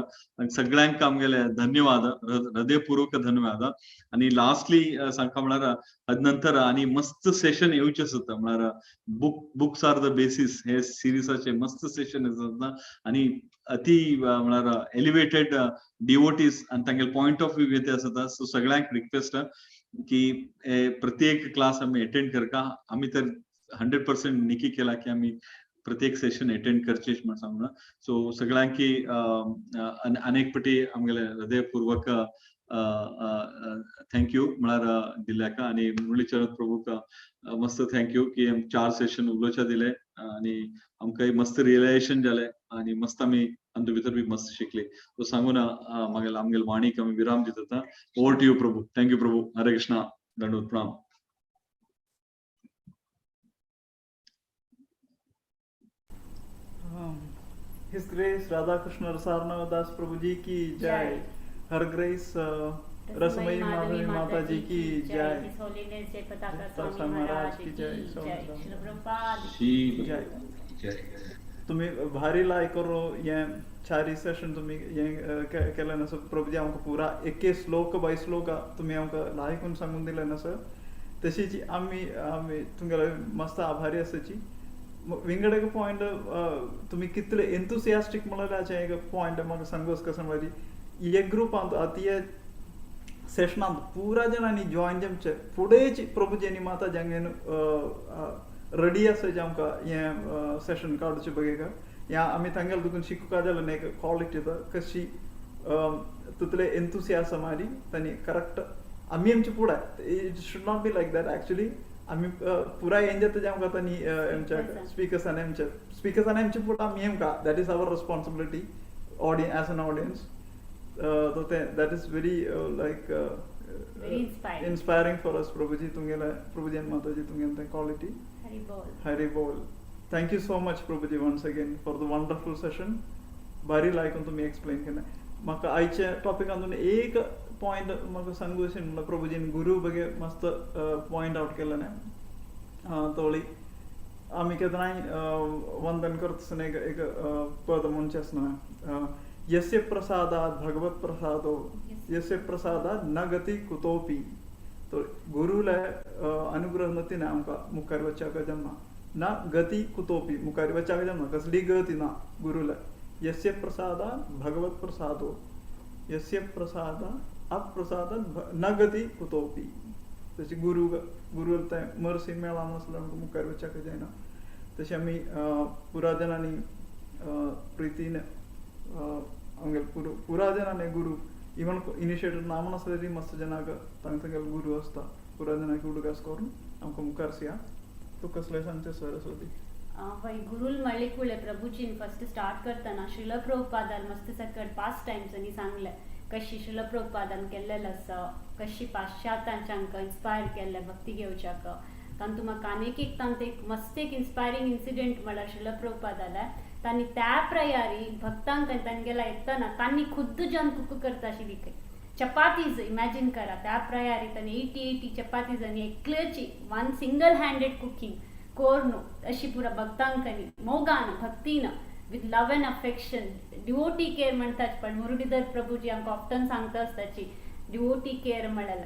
सगळ्यांक आमगेले धन्यवाद हृदयपूर्वक धन्यवाद आणि लास्टली सांगता म्हळ्यार हाजे नंतर आनी मस्त सेशन येवचे आसता म्हळ्यार बुक्स आर द बेसिस हे सिरीसाचे मस्त सेशन आसता आणि अति म्हळ्यार एलिवेटेड डिवोटीज आणि तांगेले पॉइंट ऑफ व्यू घेते आसता सो सगळ्यांक रिक्वेस्ट की प्रत्येक क्लास आमी अटेंड करका आमी तर 100% निकी केला की आम्ही प्रत्येक सेशन अटेंड करचे म्हणून सांगून सो सगळ्यांकी अनेक पटी आमगेले हृदयपूर्वक थँक्यू म्हळ्यार दिल्याक आणि मुरलीचरण प्रभूक मस्त थँक्यू की 4 सेशन उलोवच्या दिले आणि आमकां मस्त रियलायझेशन जाले आणि मस्त आमी अंतु भितर बी मस्त शिकले सो सांगून आमगेल वाणीक आमी विराम दिता over to you Prabhu thank you Prabhu Hare Krishna दंडवत प्रणाम. His Grace Radha Krishna Rasarnav Das Prabhu ji ki jai. Her Grace Rasmai Madhavi Mata ji ki jai. His Holiness Jai Pataka Swami Swami Maharaj Maharaj की ki जय. jai. Shri Prabhupada जय तुम्ही भारी लायक करो ये 4 session तुम्ही ये केले ना sir प्रभुजी आमकां पुरा 21 श्लोक 22 श्लोक तुम्ही आमकां लायकून सांगून दिले ना सर तशीच आमी तुमगेले मस्त आभारी आसाची विंगड एक पॉइंट तुम्ही कितले एंथुसियास्टिक म्हळ्यार एक पॉइंट म्हाका सांगोस कसं मारी एक ग्रुप आती सेशनांत पुरा जणांनी जॉइन जमचे फुडेंच प्रभुजीनी माता जांगेन रेडी आसायचे आमकां हें सेशन काडचे बगेक या आमी तांगेले देखून शिकूंक जालें एक क्वॉलिटी कशी तितले एंथुसियासम मारी तांणी करेक्ट आमी आमचे फुडें it should not be like that actually आमी पुराय एंजॉय तेजे आमकां तांणी आमच्या स्पिकर्सांनी आमचे फुडें आमी आमकां that is our responsibility as an audience so that is very like very inspiring for us Prabhuji tungela Prabhuji and Mataji tungela quality Hari Bol thank you so much Prabhuji once again for the wonderful session bari like on तुम्ही explain केला म्हाका आयच्या टॉपिकांतून एक point म्हाका सांगूशी म्हणल्यार प्रभुजीन गुरु बगे मस्त point out केला ना तोळी आमी केदनाय वंदन करता एक पद म्हणचे आसना यस्य प्रसादात भगवत प्रसादो यस्य प्रसादात न गति कुतोपि तो गुरुले अनुग्रह नती ना आमकां मुखार वचच्याक जमना ना गति कुतोपि मुखार वचच्याक जमना कसली गती ना गुरुले यस्य प्रसादात भगवत प्रसादो यस्य प्रसादात अप्रसादात न गति कुतोपि तशी गुरु मर्सी मेळा नासल्यार आमकां मुखार वचच्याक जायना तशें आमी पुराजनांनी प्रीतीने आमगे पुरा जनाने गुरु इवन इनिशिएटिव नाम नसलेली मस्त जनाग तांगेल गुरु असता पुरा जनाक उडगास करून आमकां मुखार सिया तू कसले सांगते सरस्वती भाई गुरुल मळ्ळिकुळे प्रभूजीन फर्स्ट स्टार्ट करताना श्रील प्रभुपादाल मस्त सकट पास्ट टाइम्स आणि सांगले कशी श्रील प्रभुपादान केल्लेलं आसा कशी पाश्चात्यांच्यांक इन्स्पायर केल्ले भक्ती घेवच्याक तांतू म्हाका आनीक एक तांत एक मस्त एक इन्स्पायरिंग इन्सिडेंट म्हळ्यार श्रील प्रभुपादाले तांणी त्या प्रयारी भक्तांक तांगेला येताना तांणी खुद्द जन कुक करता आशिल्ली चपातीज इमॅजिन करा त्या प्रयारी तांणी 80 चपातीज आनी एकल्याची वन सिंगल हँडेड कुकिंग कोरनो अशी पुरा भक्तांकनी मोगान भक्तीन with love and affection devotee care म्हणतात पण मुरलीधर प्रभूजी आमकां ऑफ्टन सांगता आसताची डिवोटी केअर म्हळ्यार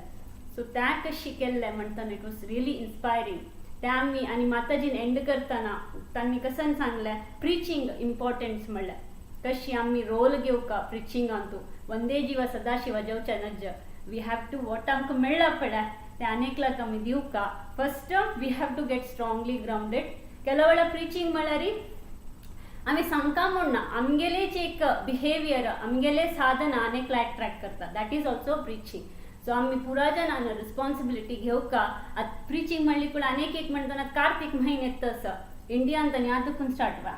सो त्या कशी केल्ले म्हणटाना इट वॉज रियली इन्स्पायरिंग त्या आमी आनी माताजीन एंड करताना तांणी कसन सांगले प्रिचींग इम्पॉर्टन्स म्हणल्यार कशी आमी रोल घेवका प्रिचिंगांतू वंदे जीव सदाशिवा जेवच्या नज वी हॅव टू वॉट आमकां मेळ्ळा पळय ते अनेकलाक आमी दिवका first we have to get strongly grounded केलो वेळा प्रिचींग म्हळ्यार आमी सांगता म्हणना आमगेलेच एक बिहेवियर आमगेले साधना अनेकला अट्रॅक्ट करता that is also preaching so आम्ही पुरा जनांना रिस्पॉन्सिबिलिटी घेवका आता प्रिचींग म्हणली पण अनेक एक म्हणताना कार्तिक म्हयन्यात तसं इंडियान तांणी आदकून स्टार्ट वा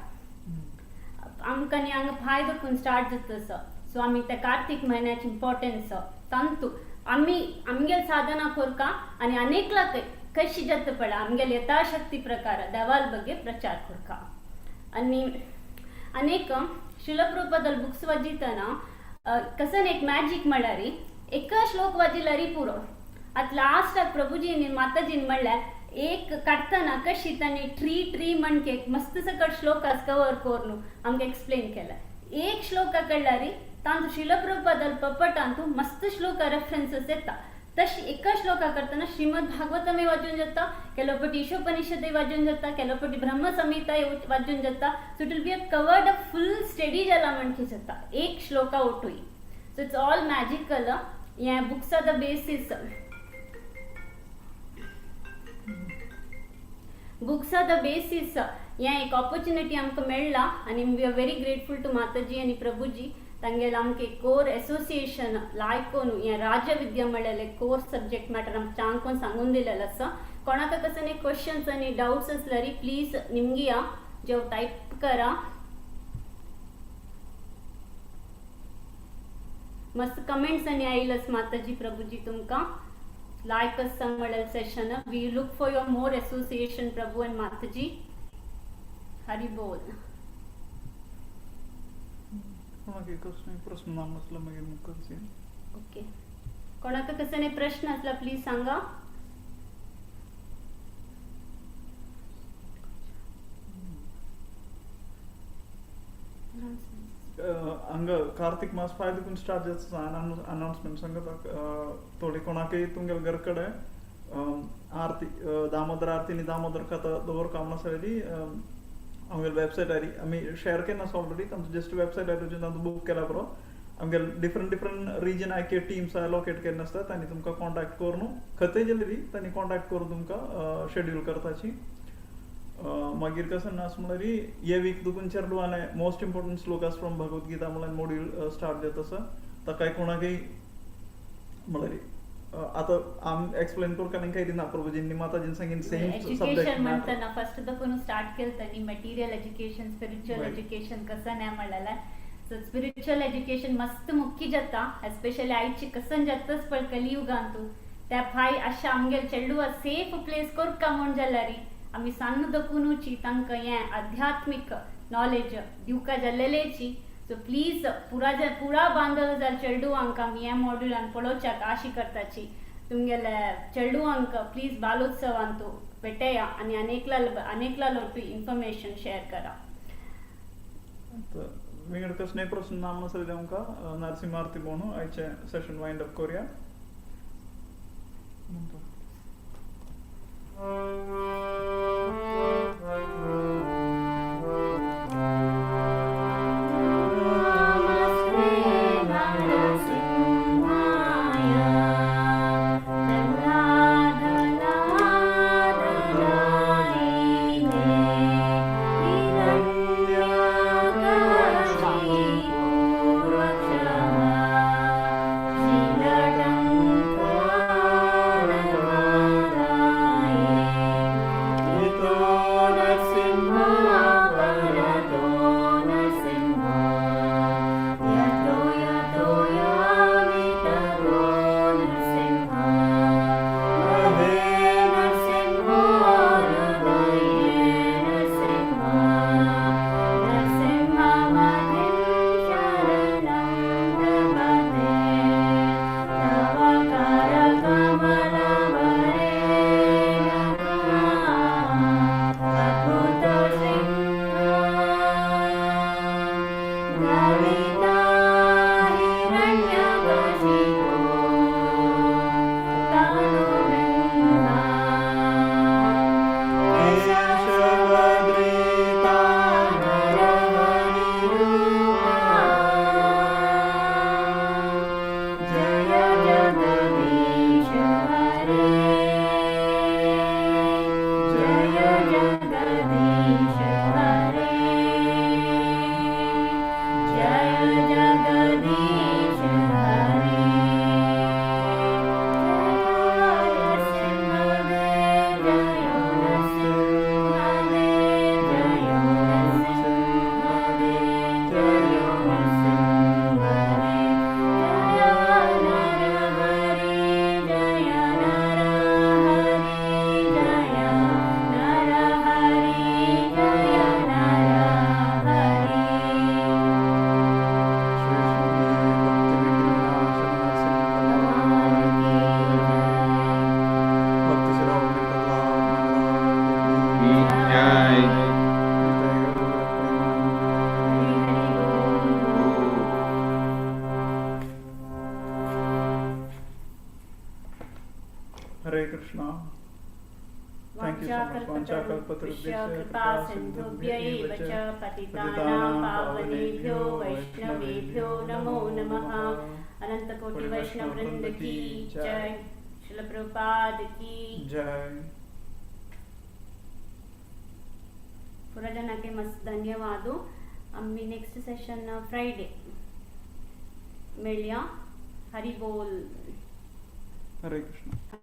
आमकां हांगा फाय दुखून स्टार्ट जाता सो आमी त्या कार्तिक म्हयन्याची इम्पॉर्टन्स तांतू आमी आमगेल साधना करका आनी अनेकलाक कशी जत पडा आमगेल यथाशक्ती प्रकार देवाल बगे प्रचार करका आनी अनेक शिलप्रभुपादल बुक्स वाजितना कसन एक मॅजिक म्हळ्यार एक श्लोक वाजिल्यारी पुरो आतां लास्टाक प्रभुजीन माताजीन म्हणल्यार एक काडटना कशी तांणी ट्री म्हणके मस्त सकट श्लोकास कवर करून आमकां एक्सप्लेन केला एक श्लोका कडल्यार तांतू शिलप्रभुपादल पपटांतू मस्त श्लोका रेफरन्सेस येता तशी एका श्लोका करताना श्रीमद भागवतमय वाजून जाता केलोपटी ईशोपनिषदय वाजून जाता केलोपटी ब्रह्मसंहिता वाजून जाता so it will be a covered a full study जाला म्हणकी जाता एक श्लोका ओटूय सो इट्स ऑल मॅजिकल हे books are the basis books are the basis हे एक ऑपॉर्च्युनिटी आमकां मेळ्ळा आनी we are very grateful to माताजी आनी प्रभूजी तांगेले आमकां कोर एसोसिएशन लायकोन हे राजविद्या म्हणलेले कोर सब्जेक्ट मॅटर आमच्या आंकोन सांगून दिलेलो आसा कोणाक कसं एक क्वेश्चन्स आनी डाउट्स असल्यार प्लीज निमगी या जो टाईप करा मस्त कमेंट्स आनी आयलस माताजी प्रभूजी तुमकां like us some model session we look for your more association Prabhu and Mataji Hari Bol कोणाक कसले प्रश्न नाम असला मागीर मुखारचे ओके कोणाक कसले प्रश्न असला प्लीज सांगा हंग कार्तिक मास फायदकून स्टार्ट जाता अनाउन्समेंट सांगता थोडी कोणाकय तुमगेल घर कಡೆ आरती दामोदर आरतीनी दामोदर कथा दवरका म्हणसली आमगेल वेबसाइट आरी आमी शेअर केना ऑलरेडी तांचो जस्ट वेबसाइट आरी तांचो बुक केला बरो आमगेल डिफरंट रिजन आयके टीम्स अलोकेट केल्ले आसता तांणी तुमकां कॉन्टॅक्ट करून खंय गेलेली तांणी कॉन्टॅक्ट करून तुमकां शेड्यूल करताची मागीर कसन आस म्हळ्यार हे वीक तुकून चेरलवाने मोस्ट इम्पॉर्टंट श्लोकास फ्रॉम भगवत गीता म्हळ्यार मॉड्यूल स्टार्ट जाता आसा ताकाय कोणाकय म्हळ्यार आतां आम एक्सप्लेन करता आनी काही ना प्रभुजींनी माताजीन सांगीन सेम एज्युकेशन म्हणतना फर्स्ट देखून स्टार्ट केलं त्यांनी मटेरियल एज्युकेशन स्पिरिच्युअल एज्युकेशन कसं नाही म्हळ्यार सो स्पिरिच्युअल एज्युकेशन मस्त मुख्य जाता एस्पेशली आयची कसन जाताच पण कलियुगांतू त्या भाई अशा आमगेल चेडूआ सेफ प्लेस करका म्हण जाल्यार आमी सन्न दखुनूची तांकां हें आध्यात्मिक नॉलेज दिवका जाल्लेलेची सो प्लीज पुरा बांदल जाल चेडूआंक आमी हें मॉड्युलान पळोवच्याक आशी करताची तुमगेले चेडूआंक प्लीज बालोत्सवांतू भेटेया आनी अनेकला लोटू इन्फॉर्मेशन शेअर करा विंगड कसले प्रश्न नाम नसले आमकां नरसिंह आरती म्हणून आयचे सेशन वाइंड अप करूया हरे Krishna. Thank you so much. वाञ्छाकल्पतरुभ्यश्च कृपा सिन्धुभ्य एव च पतितानां पावनेभ्यो वैष्णवेभ्यो नमो नमः. अनंतकोटि वैष्णव वृंद की जय. श्रील प्रभुपाद की जय. पुराजनाके मस्त धन्यवाद. आम्ही नेक्स्ट सेशन फ्रायडे मेळया. हरि बोल. हरे कृष्णा.